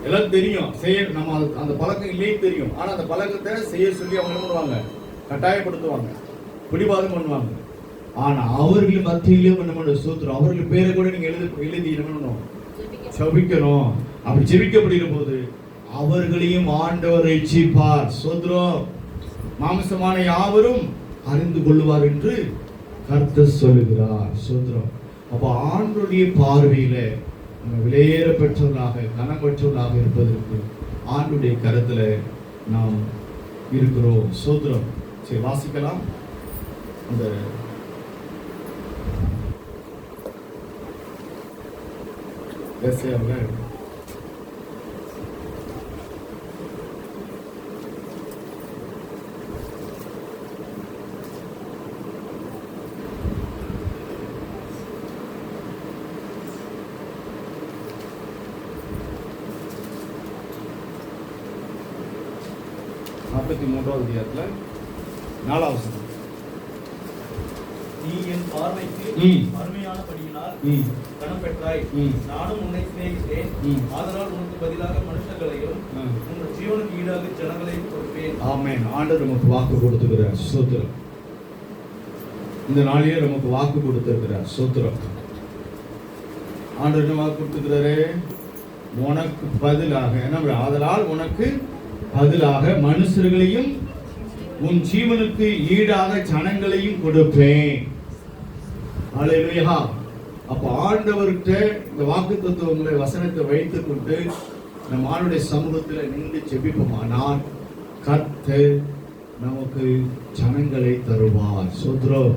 எல்லாம் தெரியும் செய்ய, நம்ம அந்த பழக்கம் இல்லையே தெரியும். ஆனா அந்த பழக்கத்தை செய்ய சொல்லி அவங்க என்ன பண்ணுவாங்க, கட்டாயப்படுத்துவாங்க, பிடிவாதம் பண்ணுவாங்க. ஆனா அவர்கள் மத்தியிலும் என்ன பண்ண சூத்திரம், அவர்கள் பேரை கூட நீங்க எழுதி என்ன பண்ணணும், ஜெபிக்கணும். அப்படி ஜெபிக்கப்படுகிற போது அவர்களையும் ஆண்டவர் ரட்சிப்பார். சோத்திரம். மாம்சமான யாவரும் அறிந்து கொள்வார் என்று கர்த்தர் சொல்லுகிறார். சோத்திரம். அப்ப ஆண்டவருடைய பார்வையில நம்ம விலையேற பெற்றவர்களாக, கனம் பெற்றவர்களாக இருப்பதற்கு ஆண்டவருடைய கருத்துல நாம் இருக்கிறோம். சோத்திரம். சரி, வாசிக்கலாம். அந்த ஏசாயாவுல 43வது அதிகாரத்துல 4வது வசனம். நீ என் பார்வைக்கு அருமையானபடியினால் கனம் பெற்றாய். நானும் உன்னை சிநேகித்தேன். ஆதலால் உனக்கு பதிலாக மனுஷங்களையும் உங்கள் ஜீவனுக்கு ஈடாக ஜனங்களையும் கொடுப்பேன். ஆமென். ஆண்டவர் நமக்கு வாக்கு கொடுத்திருக்கிறார். ஸ்தோத்திரம். இந்த நாளிலே நமக்கு வாக்கு கொடுத்திருக்கிறார். ஸ்தோத்திரம். ஆண்டவர் என்ன வாக்கு கொடுத்திருக்கிறாரு? உனக்கு பதிலாக என்ன, ஆதலால் உனக்கு பதிலாக மனுஷர்களையும் உன் ஜீவனுக்கு ஈடாக ஜனங்களையும் கொடுப்பேன். அல்லேலூயா. அப்ப ஆண்டவர்கிட்ட இந்த வாக்கு தத்துவங்களை, வசனத்தை வைத்துக் கொண்டு நம் ஆளுடைய சமூகத்தில் நின்று ஜெபிப்போமானால் கர்த்தர் நமக்கு ஜனங்களை தருவார். சோத்ரம்.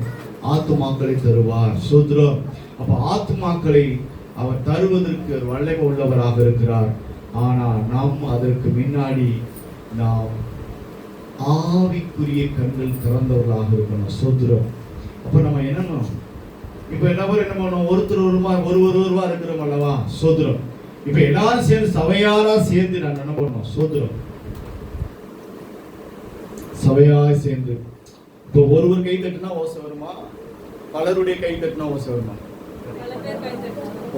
ஆத்துமாக்களை தருவார். சோத்ரம். அப்ப ஆத்துமாக்களை அவர் தருவதற்கு வல்லமை உள்ளவராக இருக்கிறார். ஆனால் நாம் அதற்கு முன்னாடி நாம் ஆவிக்குரிய கண்கள் திறந்தவர்களாக இருக்கணும். சோத்ரம். அப்ப நம்ம என்ன, இப்ப எல்லாரும் என்ன பண்ணணும், ஒருத்தர் ஒருவருவா இருக்கிறோம் அல்லவா? சோத்ரம். இப்ப எல்லாரும் சேர்ந்து சபையாரா சேர்ந்து நான் என்ன பண்ணணும்? சோத்ரம். சபையாய் சேர்ந்து இப்போ ஒருவர் கை தட்டினா ஓசை வருமா? பலருடைய கை தட்டினா ஓசை வருமா?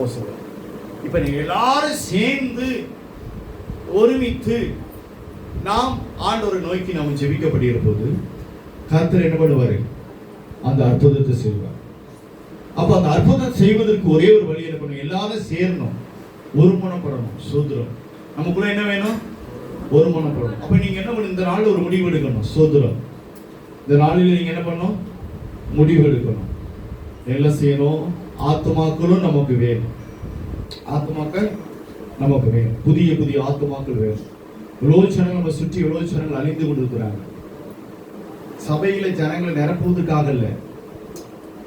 ஓசை வரும். இப்ப நீங்க எல்லாரும் சேர்ந்து ஒருமித்து நாம் ஆண்டவரை நோக்கி நாம் ஜெபிக்கப்படுகிற போது கர்த்தர் என்ன பண்ணுவாரு? அந்த அற்புதத்தை செய்வார். அப்ப அந்த அற்புதத்தை செய்வதற்கு ஒரே ஒரு வழி என்ன பண்ணணும்? எல்லாரும் சேரணும், ஒருமனப்படணும். சோதரம். நமக்குள்ள என்ன வேணும்? ஒருமனப்படணும். அப்ப நீங்க என்ன பண்ணணும்? இந்த நாள் ஒரு முடிவு எடுக்கணும். சோதரம். இந்த நாளில் நீங்க என்ன பண்ணணும்? முடிவு எடுக்கணும். என்ன செய்யணும்? ஆத்துமாக்களும் நமக்கு வேணும். ஆத்துமாக்கள் நமக்கு வேணும். புதிய புதிய ஆத்துமாக்கள் வேணும். எவ்வளவு ஜனங்கள் நம்ம சுற்றி எவ்வளவு ஜனங்கள் அழிந்து கொண்டிருக்கிறாங்க. சபையில ஜனங்களை நிரப்புவதற்காக அல்ல.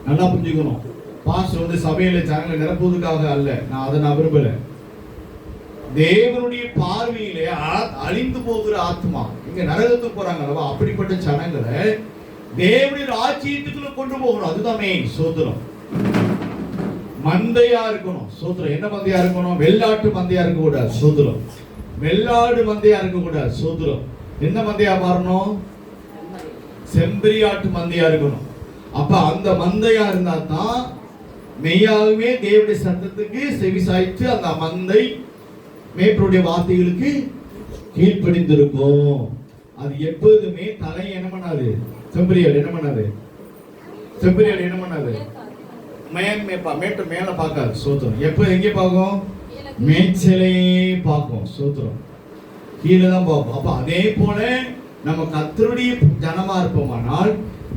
நல்லா புரிஞ்சுக்கணும். பாஸ்டர் வந்து சபையில ஜனங்களை நிரப்புவதற்காக அல்ல. நான் விரும்பல. தேவனுடைய பார்வையிலே அழிந்து போகிற ஆத்மா, இங்க நரகத்துக்கு போறாங்க அல்லவா? அப்படிப்பட்ட ஜனங்களை தேவனுடைய ராஜ்யத்துக்குள்ள கொண்டு போகணும். அதுதான் மெயின். சோத்திரம். மந்தையா இருக்கணும். சோத்திரம். என்ன மந்தையா இருக்கணும்? வெள்ளாட்டு மந்தையா இருக்க கூடாது. சோத்திரம். வெள்ளாடு மந்தையா இருக்க கூடாது. சோத்திரம். என்ன மந்தையா மாறணும்? செம்பரியாட்டு மந்தையா இருக்கணும். அப்ப அந்த மந்தையா இருந்தா தான் மெய்யாகவே தேவனுடைய சத்தத்துக்கு செவிசாய்த்து அந்த மந்தை மேய்ப்பருடைய வார்த்தைகளுக்கு கீழ்ப்படிந்திருக்கும். அது எப்போதுமே தலை என்ன பண்ணாது? செம்பரியாடு என்ன பண்ணாது? செம்பரியாடு என்ன பண்ணாது? மேட்டு மேல பார்க்காது. சோத்திரம். எப்ப எங்கே பார்க்கும்? மேய்ச்சலையே பார்க்கும். சோத்திரம். கீழே தான் பார்க்கும். அப்ப அதே போல நம்ம கர்த்தருடைய ஜனமா இருப்போமானால்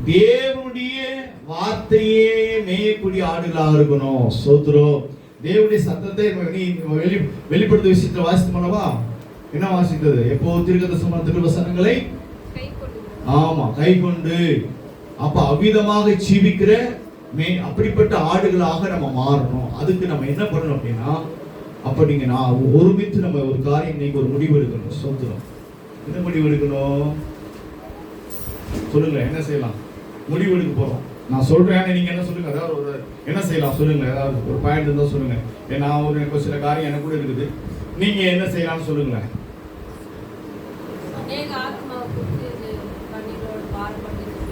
தேவனுடைய வார்த்தையே மேயக்கூடிய ஆடுகளாக இருக்கணும். சோத்திரம். தேவனுடைய சத்தத்தை வெளிப்படுத்த விஷயத்தை வாசித்தோம்னா என்ன வாசித்தது? எப்போ தீர்க்கதரிசனமான திருவசனங்களை ஆமா கை கொண்டு, அப்ப அவ்விதமாக ஜீவிக்கிற அப்படிப்பட்ட ஆடுகளாக நம்ம மாறணும். அதுக்கு நம்ம என்ன பண்ணணும் அப்படின்னா, அப்ப நீங்க நான் ஒருமித்து நம்ம ஒரு காரியம், இன்னைக்கு ஒரு முடிவு எடுக்கணும். சோத்திரம். என்ன முடிவு எடுக்கணும்? சொல்லுங்க. என்ன செய்யலாம்? முடிவு எடுக்க போறோம். நான் சொல்றேன், நீங்க என்ன சொல்லுங்க. ஏதாவது ஒரு என்ன செய்யலாம் சொல்லுங்க. ஏதாவது ஒரு பாயிண்ட் இருந்தா சொல்லுங்க. நான் ஒரு சில காரியம் எனக்கு கூட இருக்குது. நீங்க என்ன செய்யலாம்னு சொல்லுங்களேன்.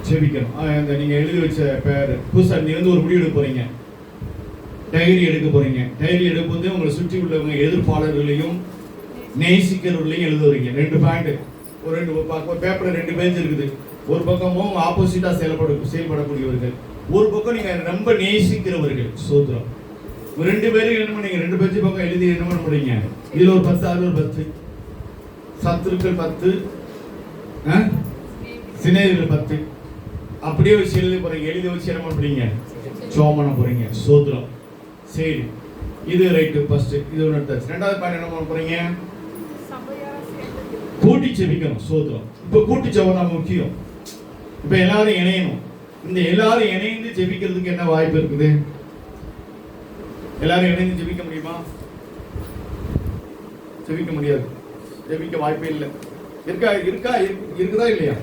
ஜெபிக்கணும். நீங்க எழுதி வச்ச பேர் புதுசா நீ வந்து ஒரு முடிவு எடுக்க போறீங்க. டைரி எடுக்க போறீங்க. டைரி எடுக்கும்போது உங்களை சுற்றி உள்ளவங்க எதிர்ப்பாளர்களையும் நேசிக்கிறவர்களையும் எழுதுவீங்க. 2 பாயிண்ட். ஒரு பேப்பர்ல 2 பேஜ் இருக்குது. ஒரு பக்கமும் ஆப்போசிட்டா செயல்படக்கூடியவர்கள், ஒரு பக்கம் நீங்க ரொம்ப நேசிக்கிறவர்கள். சோதரம் 2 பேரும் என்ன பண்ணீங்க? 2 பேஜ் பக்கம் எழுதி என்ன பண்ண முடியுங்க? இதுல ஒரு 10, அதுல ஒரு 10, சத்துருக்கள் 10, சிநேகிதர்கள் 10, அப்படியே வச்சு எழுதி போறீங்க. எழுதி வச்சு என்ன பண்றீங்க? சோமன போறீங்க. சோதரம். சரி, இது ரைட்டு. ஃபர்ஸ்ட் இது ஒன்று எடுத்தாச்சு. 2வது பாயிண்ட் என்ன பண்ண போறீங்க? கூட்டி செபிக்கணும். சோதரம். இப்ப கூட்டி செபம் நம்ம முக்கியம். இப்ப எல்லாரும் இணையணும். இந்த எல்லாரும் இணைந்து ஜெபிக்கிறதுக்கு என்ன வாய்ப்பு இருக்குது? எல்லாரும் இணைந்து ஜெபிக்க முடியுமா? ஜெபிக்க முடியாது. ஜெபிக்க வாய்ப்பே இல்லை. இருக்குதா இல்லையா?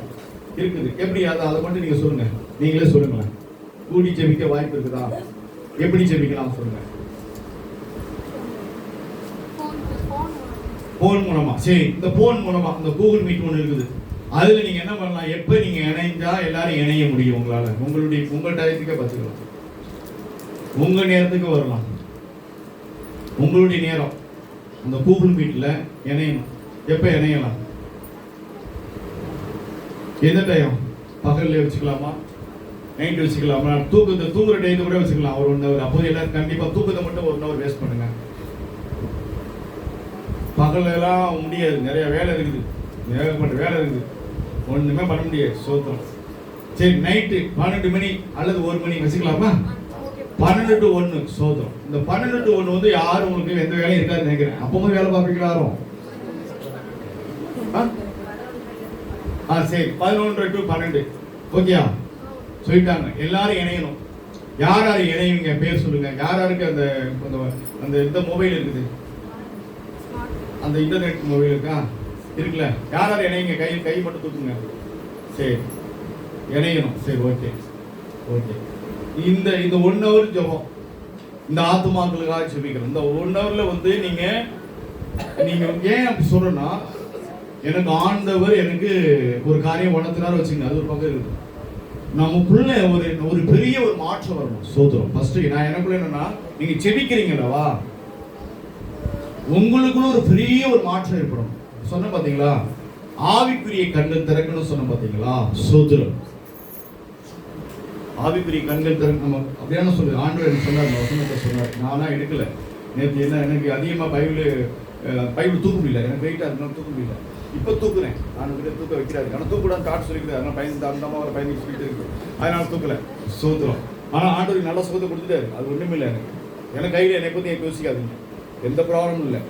இருக்குது. எப்படி? அதை மட்டும் நீங்க சொல்லுங்க. நீங்களே சொல்லுங்களேன். கூடி ஜெபிக்க வாய்ப்பு இருக்குதா? எப்படி ஜெபிக்கலாம் சொல்லுங்க. போன் மூலமா. சரி, இந்த போன் மூலமா இந்த கூகுள் மீட் ஒன்று இருக்குது. அதுல நீங்க என்ன பண்ணலாம்? எப்ப நீங்க இணைஞ்சா எல்லாரும் இணைய முடியும் உங்களால? உங்கள் டயத்துக்கே பார்த்துக்கலாம். உங்க நேரத்துக்கு வரலாம். உங்களுடைய நேரம் அந்த கூகுள் மீட்ல இணையணும். எப்ப இணையலாம்? எந்த டைம்? பகல்ல வச்சுக்கலாமா? நைட் வச்சுக்கலாமா? தூங்குற டைத்து கூட வச்சுக்கலாம். ஒரு 1 hour. அப்போது எல்லாரும் கண்டிப்பா தூக்கத்தை மட்டும் 1 hour வேஸ்ட் பண்ணுங்க. பகல் எல்லாம் முடியாது. நிறைய வேலை இருக்குது. ஏகப்பட்ட வேலை இருக்குது. ஒண்ணுமே பண்ண முடியாது. சோத்திரம். சரி, நைட்டு 12 மணி அல்லது 1 மணி வச்சுக்கலாமா? 12 to 1. சோத்திரம். இந்த 12 to 1 வந்து யாரும் உங்களுக்கு எந்த வேலையும் இருக்காதுன்னு நினைக்கிறேன். அப்பவும் வேலை பார்ப்பீங்களா யாரும்? சரி, 11 to 12. ஓகேயா? சொல்லிட்டாங்க. எல்லாரும் இணையணும். யார் யார் இணையுங்க? பேர் சொல்லுங்க. யார் யாருக்கு அந்த இந்த மொபைல் இருக்குது? அந்த இன்டர்நெட் மொபைல் இருக்கா? இருக்குல்ல? யார் யார் இணையுங்க? கை மட்டும் தூக்குங்க. சரி, இணையணும். சரி, ஓகே. இந்த 1 hour ஜெபம் இந்த ஆத்துமாக்களுக்காக ஜெபிக்கணும். இந்த 1 hourல வந்து நீங்க ஏன் அப்படி சொல்றேன்னா, எனக்கு ஆண்டவர் எனக்கு ஒரு காரியம் உணர்த்தினார் வச்சுங்க. அது ஒரு பக்கம் இருக்குது. நமக்குள்ள ஒரு பெரிய ஒரு மாற்றம் வரணும். சோதரம். ஃபர்ஸ்ட் நான் எனக்குள்ள என்னன்னா, நீங்க ஜெபிக்கிறீங்களா, உங்களுக்குள்ள ஒரு பெரிய ஒரு மாற்றம் ஏற்படும். சொன்ன பாத்தீங்களா? ஆவிக்குரிய கண்கள் திறக்கணும் சொன்ன பாத்தீங்களா? சோதரம். ஆவிக்குரிய கண்கள் திறக்க நம்ம அப்படியான சொல்லு. ஆண்டவர் எனக்கு சொன்னார், வசனத்தை சொன்னார். நானா எடுக்கல. நேற்று என்ன எனக்கு அதிகமா பைபிள் தூக்க முடியல. எனக்கு வெயிட்டா இருந்தாலும் தூக்க முடியல. இப்ப தூக்குறேன். ஆண்டவர்கிட்ட தூக்க வைக்கிறாரு. ஆனா தூக்கூடாது காட்டு சொல்லிக்கிறாரு. அதனால பயந்து சொல்லிட்டு இருக்கு. அதனால தூக்கல. சோதரம். ஆனா ஆண்டவர் நல்ல சுகத்தை கொடுத்துட்டாரு. அது ஒண்ணுமில்லை. எனக்கு கையில என்னை பத்தி யோசிக்காதீங்க. எந்த ப்ராப்ளமும் இல்லை.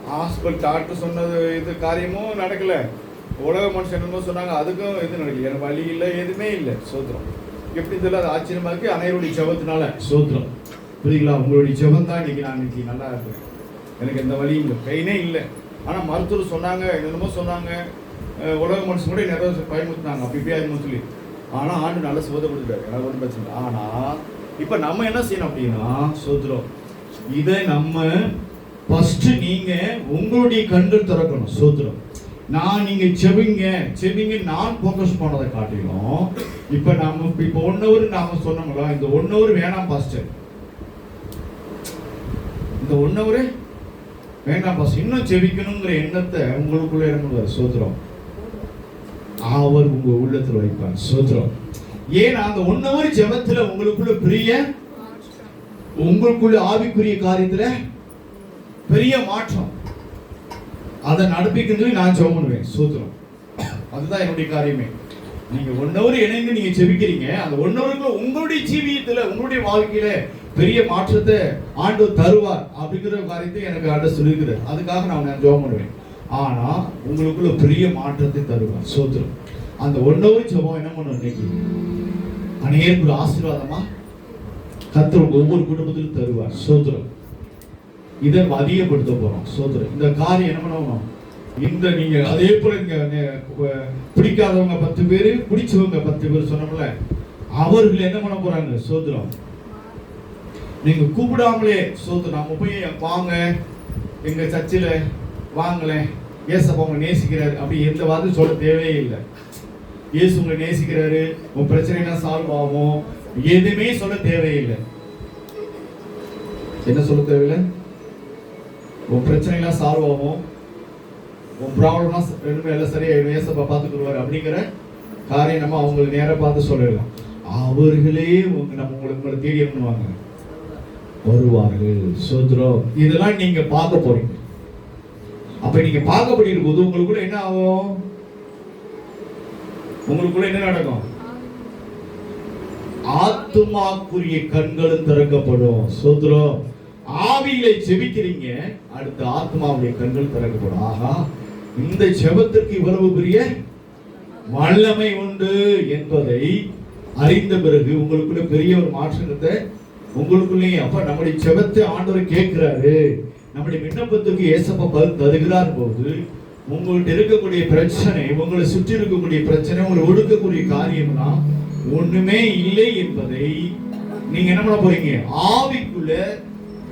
ஹாஸ்பிட்டல் டாக்டர் சொன்னது இது காரியமும் நடக்கல. உலக மனுஷன் என்னமோ சொன்னாங்க, அதுக்கும் எதுவும் நடக்கல. எனக்கு வலி இல்லை, எதுவுமே இல்லை. சோத்திரம். எப்படி தெரியல? அது ஆச்சரியமா இருக்கு. அனைவருடைய ஜெபத்தினால. சோத்திரம். புரியுங்களா? உங்களுடைய ஜெபம் தான் இன்னைக்கு நல்லா இருக்கிறேன். எனக்கு எந்த வலியும் இல்லை, பெயினே இல்லை. ஆனா மருத்துவர் சொன்னாங்க, என்னமோ சொன்னாங்க, உலக மனுஷன் கூட நிறைய பயமுறுத்தினாங்க, அப்படி ஆயிருமோ சொல்லி. ஆனா ஆண்டு நல்ல சுகத்தை கொடுத்துட்டாரு. எனக்கு ஒன்றும் பிரச்சனை இல்லை. ஆனா இப்ப நம்ம என்ன செய்யணும் அப்படின்னா, சோத்திரம், இதை நம்ம ஃபர்ஸ்ட் நீங்க உங்களுடைய கண்கள் திறக்கணும். சோத்திரம். நீங்க செபிங்க நான் ஃபோக்கஸ் பண்ணதை காட்டிலும் இப்ப 1 hour நாம சொன்னோம்ல, இந்த 1 hour வேணாம் பாஸ்டர், இந்த 1 hour வேண்டாம் பாஸ்டர், இன்னும் செபிக்கணுங்கிற எண்ணத்தை உங்களுக்குள்ள இறங்குவார். சோத்திரம். அவர் உங்க உள்ளத்துல வைப்பார். சோத்திரம். ஏன்னா அந்த 1 hour ஜெபத்துல உங்களுக்குள்ள உங்களுக்குள்ள ஆவிக்குரிய காரியத்துல பெரிய மாற்றம் அதை நடப்பிக்கிறது நான் ஜெபம் பண்ணுவேன். சோத்திரம். அதுதான் என்னுடைய காரியமே. நீங்க 1 hour இணைந்து நீங்க ஜெபிக்கிறீங்க. அந்த 1 hourக்குள்ள உங்களுடைய ஜீவியத்துல உங்களுடைய வாழ்க்கையில பெரிய மாற்றத்தை ஆண்டவர் தருவார் அப்படிங்கிற காரியத்தை எனக்கு ஆண்டவர் சொல்லியிருக்கிறார். அதுக்காக நான் ஜெபம் பண்ணுவேன். ஆனா உங்களுக்குள்ள பெரிய மாற்றத்தை தருவார். சோத்திரம். அந்த 1 hour ஜெபம் என்ன பண்ணும்? இன்னைக்கு அநேகருக்கு ஆசீர்வாதமா கர்த்தர் ஒவ்வொரு குடும்பத்திலும் தருவார். சோத்திரம். இதை அதிகப்படுத்த போறோம். சோத்திரம். இந்த காரியம் என்ன பண்ணணும்? நீங்க அதே போல பிடிக்காதவங்க 10 பேரு, பிடிச்சவங்க 10 பேர் சொன்னோம்ல, அவர்கள் என்ன பண்ண போறாங்க? சோத்திரம். நீங்க கூப்பிடாமலே சோத்திரம், நம்ம போய் வாங்க எங்க சர்ச்சில் வாங்கல, ஏசப்பா உங்களை நேசிக்கிறாரு அப்படி எந்த வார்த்தையும் சொல்ல தேவையே இல்லை. இயேசு உங்களை நேசிக்கிறாரு, உன் பிரச்சனை சால்வ் ஆகும், எதுவுமே சொல்ல தேவையில்லை. என்ன சொல்ல தேவையில்லை? உன் பிரச்சனை எல்லாம் சால்வ் ஆகும், உன் ப்ராப்ளம்னா ரெண்டுமே எல்லாம் சரியாயிடும், ஏசப்பா பார்த்துக்குருவாரு அப்படிங்கிற காரியம் நம்ம அவங்களுக்கு நேராக பார்த்து சொல்லலாம். அவர்களே உங்களை தேடி பண்ணுவாங்க, வருவார்கள். சோத்ரம். இதெல்லாம் நீங்க பார்க்க போறீங்க. அப்ப நீங்க பார்க்கப்பட்டிருக்கும் போது உங்களுக்குள்ள என்ன ஆகும்? உங்களுக்குள்ள என்ன நடக்கும்? ஆத்துமாக்குரிய கண்களும் திறக்கப்படும். சோத்ரம். ஆவியிலே செபிக்கிறீங்க, அடுத்த ஆத்மாவுடைய கண்கள் திறக்கப்படும். ஆஹா, இந்த செபத்திற்கு இவ்வளவு பெரிய வல்லமை உண்டு என்பதை அறிந்த பிறகு உங்களுக்குள்ள பெரிய ஒரு மாற்றத்தை உங்களுக்குள்ளே. அப்ப நம்முடைய செபத்தை ஆண்டவர் கேட்கிறாரு, நம்முடைய விண்ணப்பத்துக்கு ஏசப்பா பதில் தருகிறார் போது உங்கள்கிட்ட இருக்கக்கூடிய பிரச்சனை, உங்களை சுற்றி இருக்கக்கூடிய பிரச்சனை, உங்களை ஒடுக்கக்கூடிய காரியம்னா ஒண்ணுமே இல்லை என்பதை நீங்க என்ன பண்ண போறீங்க? ஆவிக்குள்ள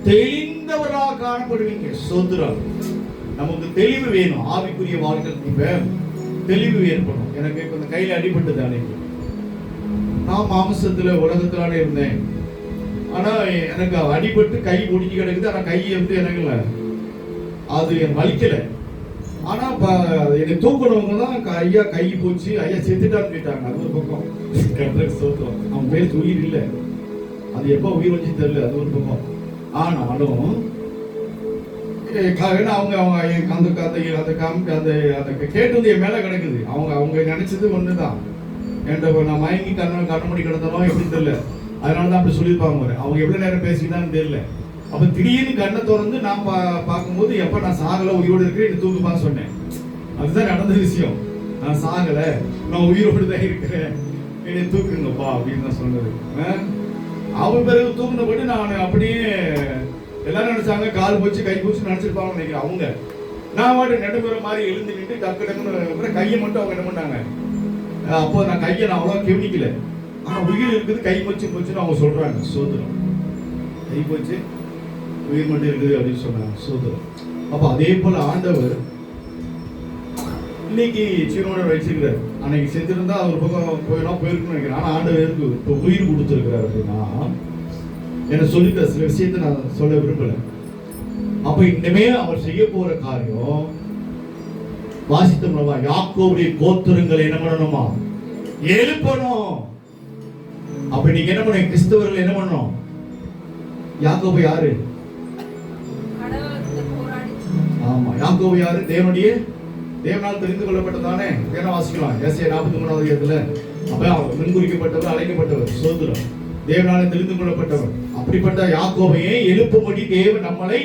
தெளிந்தவராக காணப்படுவீங்க. சோத்ரம். நமக்கு தெளிவு வேணும். ஆவிக்குரிய வாழ்க்கை தெளிவு ஏற்படும். எனக்கு இப்ப இந்த கையில அடிபட்டது அன்னைக்கு. நான் மாம்சத்துல உலகத்திலான இருந்தேன். ஆனா எனக்கு அடிபட்டு கை ஒடுக்கி கிடக்குது. ஆனா கை எனக்கு இல்லை, அது என் வலிக்கல. ஆனா என்னை தூக்குனவங்க தான் ஐயா கை போச்சு, ஐயா செத்துட்டான்னு போயிட்டாங்க. அது ஒரு பக்கம். சோத்திரம். அவன் பேர் உயிர் இல்லை, அது எப்போ உயிர் வச்சு தெரியல, அது ஒரு பக்கம். ஆனாலும் அவங்க கேட்டது என் மேல கிடக்குது. அவங்க நினைச்சது ஒண்ணுதான், என்கிட்ட நான் மயங்கி கண்ணமடி கிடந்தாலும் எப்படி தெரியல, அதனாலதான் அப்படி சொல்லியிருப்பாங்க. அவங்க எவ்வளவு நேரம் பேசிக்கிட்டான்னு தெரியல. அப்ப திடீர்னு கண்ணை திறந்து நான் பார்க்கும்போது, எப்ப நான் சாகல உயிரோடு இருக்கிறேன், என்ன தூக்குப்பான்னு சொன்னேன். அதுதான் நடந்த விஷயம். நான் சாகல, நான் உயிரோடு தான் இருக்கிறேன், என்னை தூக்குங்கப்பா அப்படின்னு நான் சொன்னது. அவன் பிறகு தூக்குனபடி நான் அப்படியே எல்லாரும் நினைச்சாங்க கால் போச்சு கை போச்சு நினைச்சிருப்பாங்க நினைக்கிறேன் அவங்க. நான் வாட்டு நடுமுறை மாதிரி எழுந்து நின்று டக்கு டக்குன்னு கையை மட்டும் அவங்க என்ன பண்ணாங்க. அப்போ நான் கையை நான் அவ்வளோ கவனிக்கல. ஆனா உயிர் இருக்குது, கை போச்சுன்னு அவங்க சொல்றாங்க. சோதரம். கை போச்சு உயிர் மட்டும் இருக்குது அப்படின்னு சொன்னாங்க. சோதரம். அப்ப அதே போல ஆண்டவர் இன்னைக்கு சீரோட வச்சிருக்கிறார். அன்னைக்கு செஞ்சிருந்தா அவர் பக்கம் போயிருக்குன்னு நினைக்கிறேன். ஆனா ஆண்டவர் இருக்கு இப்போ உயிர் கொடுத்துருக்கிறார் அப்படின்னா என்ன சொல்லிட்ட சில விஷயத்தை நான் சொல்ல விரும்பல. அப்ப இனிமே அவர் செய்ய போற காரியம் வாசித்தோம்னா, யாக்கோபுடைய கோத்திரங்களை என்ன பண்ணணுமா? எழுப்பணும். அப்ப நீங்க என்ன பண்ண, கிறிஸ்தவர்கள் என்ன பண்ணணும்? யாக்கோபு யாரு? ஆமா, யாக்கோபு யாரு? தேவனால் தெரிந்து கொள்ளப்பட்டதானே. வேணா வாசிக்கலாம் ஏசாயா 43 அப்ப முன்குறிக்கப்பட்டவர், அழைக்கப்பட்டவர். சோதரம். தேவனால தெரிந்து கொள்ளப்பட்டவர். அப்படிப்பட்ட யாக்கோபையே எழுப்பும்படி தேவன் நம்மளை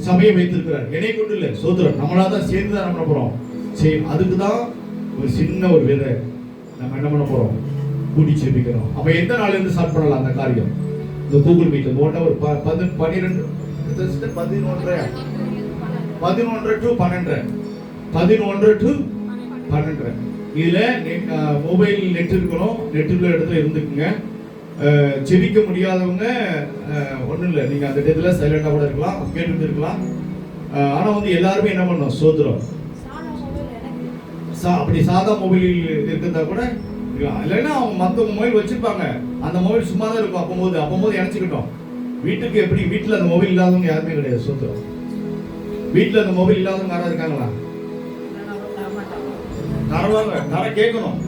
சமயம் வைத்திருக்கிறார். என்னை கொண்டு இல்ல. சோதரம். நம்மளாதான் சேர்ந்துதான் நம்ம போறோம். சரி, அதுக்குதான் ஒரு சின்ன ஒரு விதை நம்ம என்ன பண்ண போறோம்? கூடி செபிக்கிறோம். அப்ப எந்த நாள்ல இருந்து ஸ்டார்ட் பண்ணலாம் அந்த காரியம்? இந்த கூகுள் மீட் ஒரு 11 to 12 இதுல மொபைல் நெட் இருக்கணும். நெட்டுள்ள இடத்துல இருந்துக்குங்க. செபிக்க முடியாதவங்க ஒண்ணும் இல்லை, நீங்க அந்த இடத்துல சைலண்டா கூட இருக்கலாம், கேட்டுட்டு இருக்கலாம். ஆனா எல்லாருமே என்ன பண்ணணும்? சோதரம். அப்படி சாதா மொபைல் இருக்கிறதா கூட இல்லைன்னா அவங்க மற்ற மொபைல் வச்சிருப்பாங்க. அந்த மொபைல் சும்மா தான் இருக்கும். அப்போது இணைச்சிக்கிட்டோம். வீட்டுக்கு எப்படி வீட்டுல அந்த மொபைல் இல்லாதவங்க யாருமே கிடையாது. சோதரம். வீட்டுல அந்த மொபைல் இல்லாதவங்க யாராவது இருக்காங்களா? தரவாங்க, தர கேட்கணும்.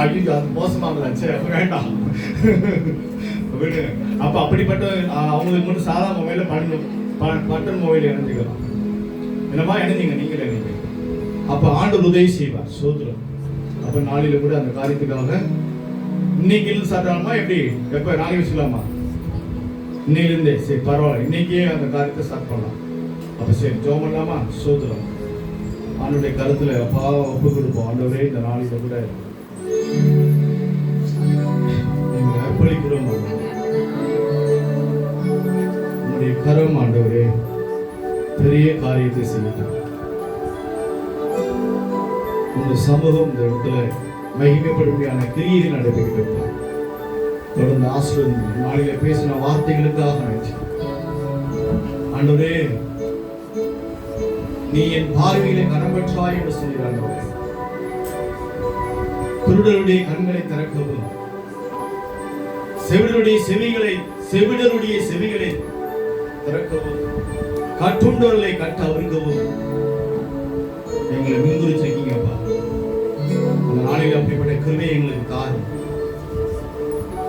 ஐயோ, அது மோசமாகலாச்சு, வேண்டாம். அப்ப அப்படிப்பட்ட அவங்களுக்கு மட்டும் சாதா மொபைல பட்டன் மொபைல் இணைஞ்சிக்கலாம். என்னமா இணைஞ்சிங்க, நீங்களே இணைங்க. அப்ப ஆண்டவர் உதவி செய்வார். சோதரம். அப்ப நாளையில கூட அந்த காரியத்துக்காக இன்னைக்கு இருந்து சாப்பிடலாமா? எப்படி எப்ப நாளைக்கு வச்சுக்கலாமா? இன்னையில இருந்தே சரி, பரவாயில்ல, இன்னைக்கே அந்த காரியத்தை ஸ்டார்ட் பண்ணலாம். அப்ப சரி, ஜெபம் பண்ணலாமா? சோதரம். ஆண்டவருடைய கருத்துல அப்பா ஒப்பு கொடுப்போம். ஆண்டவரே, இந்த நாளையில கூட அர்ப்பணிக்கிறோம். உங்களுடைய கரம் ஆண்டவரே பெரிய காரியத்தை செய்யட்டும். உங்க சமூகம் இந்த இடத்துல மகிமைப்படும்படியான கிரியைகள் நடைபெற்று தொடர்ந்து ஆசீர்வதிங்க. நாளையில பேசின வார்த்தைகளுக்காக நன்றி ஆண்டவரே. நீ என் பார்வையிலே கனம் பெற்றாய் என்று சொல்கிறார். குருடருடைய கண்களை திறக்கவும், செவிடருடைய செவிகளை திறக்கவும் கட்டுண்டவர்களை கட்ட அவிழ்க்கவும் எங்களை முன்குறிச்சிருக்கீங்கப்பா. அந்த நாளில் அப்படிப்பட்ட கிருபையை எங்களுக்கு தாரும்.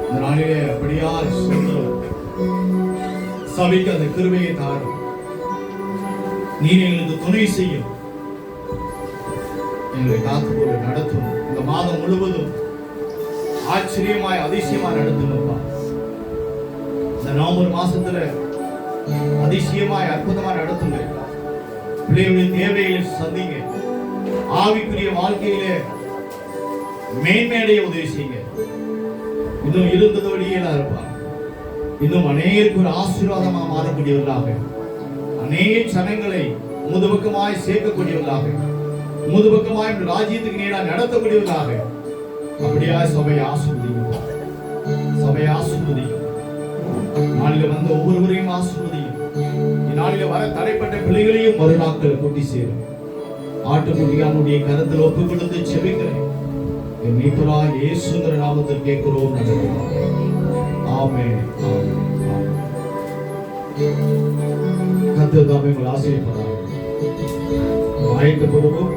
இந்த நாளிலே அப்படியா சொல்றோம், சபைக்கு அந்த கிருபையை தாரும். நீர் எங்களுக்கு துணை செய்யும், எங்களை காத்துக்கொள்ள நடத்தும். இந்த மாதம் முழுவதும் ஆச்சரியமாய் அதிசயமாய் நடத்துங்கப்பா. இந்த நவம்பர் மாசத்துல அதிசயமாய் அற்புதமாய் நடத்துங்க. பிள்ளைகளின் தேவைகளை சந்திங்க. ஆவிக்குரிய வாழ்க்கையிலே மேன்மையடைய உதவி செய்யுங்க. இன்னும் இருந்ததோடையே இருப்பார். இன்னும் அநேகருக்கு ஒரு ஆசீர்வாதமா மாறக்கூடியவர்களாக, அநேக ஜனங்களை முதுபக்கமாய் சேர்க்கக்கூடியவர்களாக, முதுபக்கமாய் ராஜ்யத்துக்கு நேராக நடத்தக்கூடியவர்களாக அப்படியா சபையை ஆசீர்வதிங்க. சபையை ஆசீர்வதிங்க. நாளில வந்த ஒவ்வொருவரையும் ஆசீர்வதிங்க. இந்நாளில வர தடைப்பட்ட பிள்ளைகளையும் மறுநாட்கள் கூட்டி சேரும். ஆட்டுக்குட்டியானுடைய கருத்தில் ஒப்பு கொடுத்து செபிக்கிறேன். என் மீட்பராகிய இயேசுவின் நாமத்தில் கேட்கிறோம். ஆமென். கர்த்தர் தாமே உங்களை ஆசீர்வதிப்பாராக. ஆயத்தப்படுவோம்.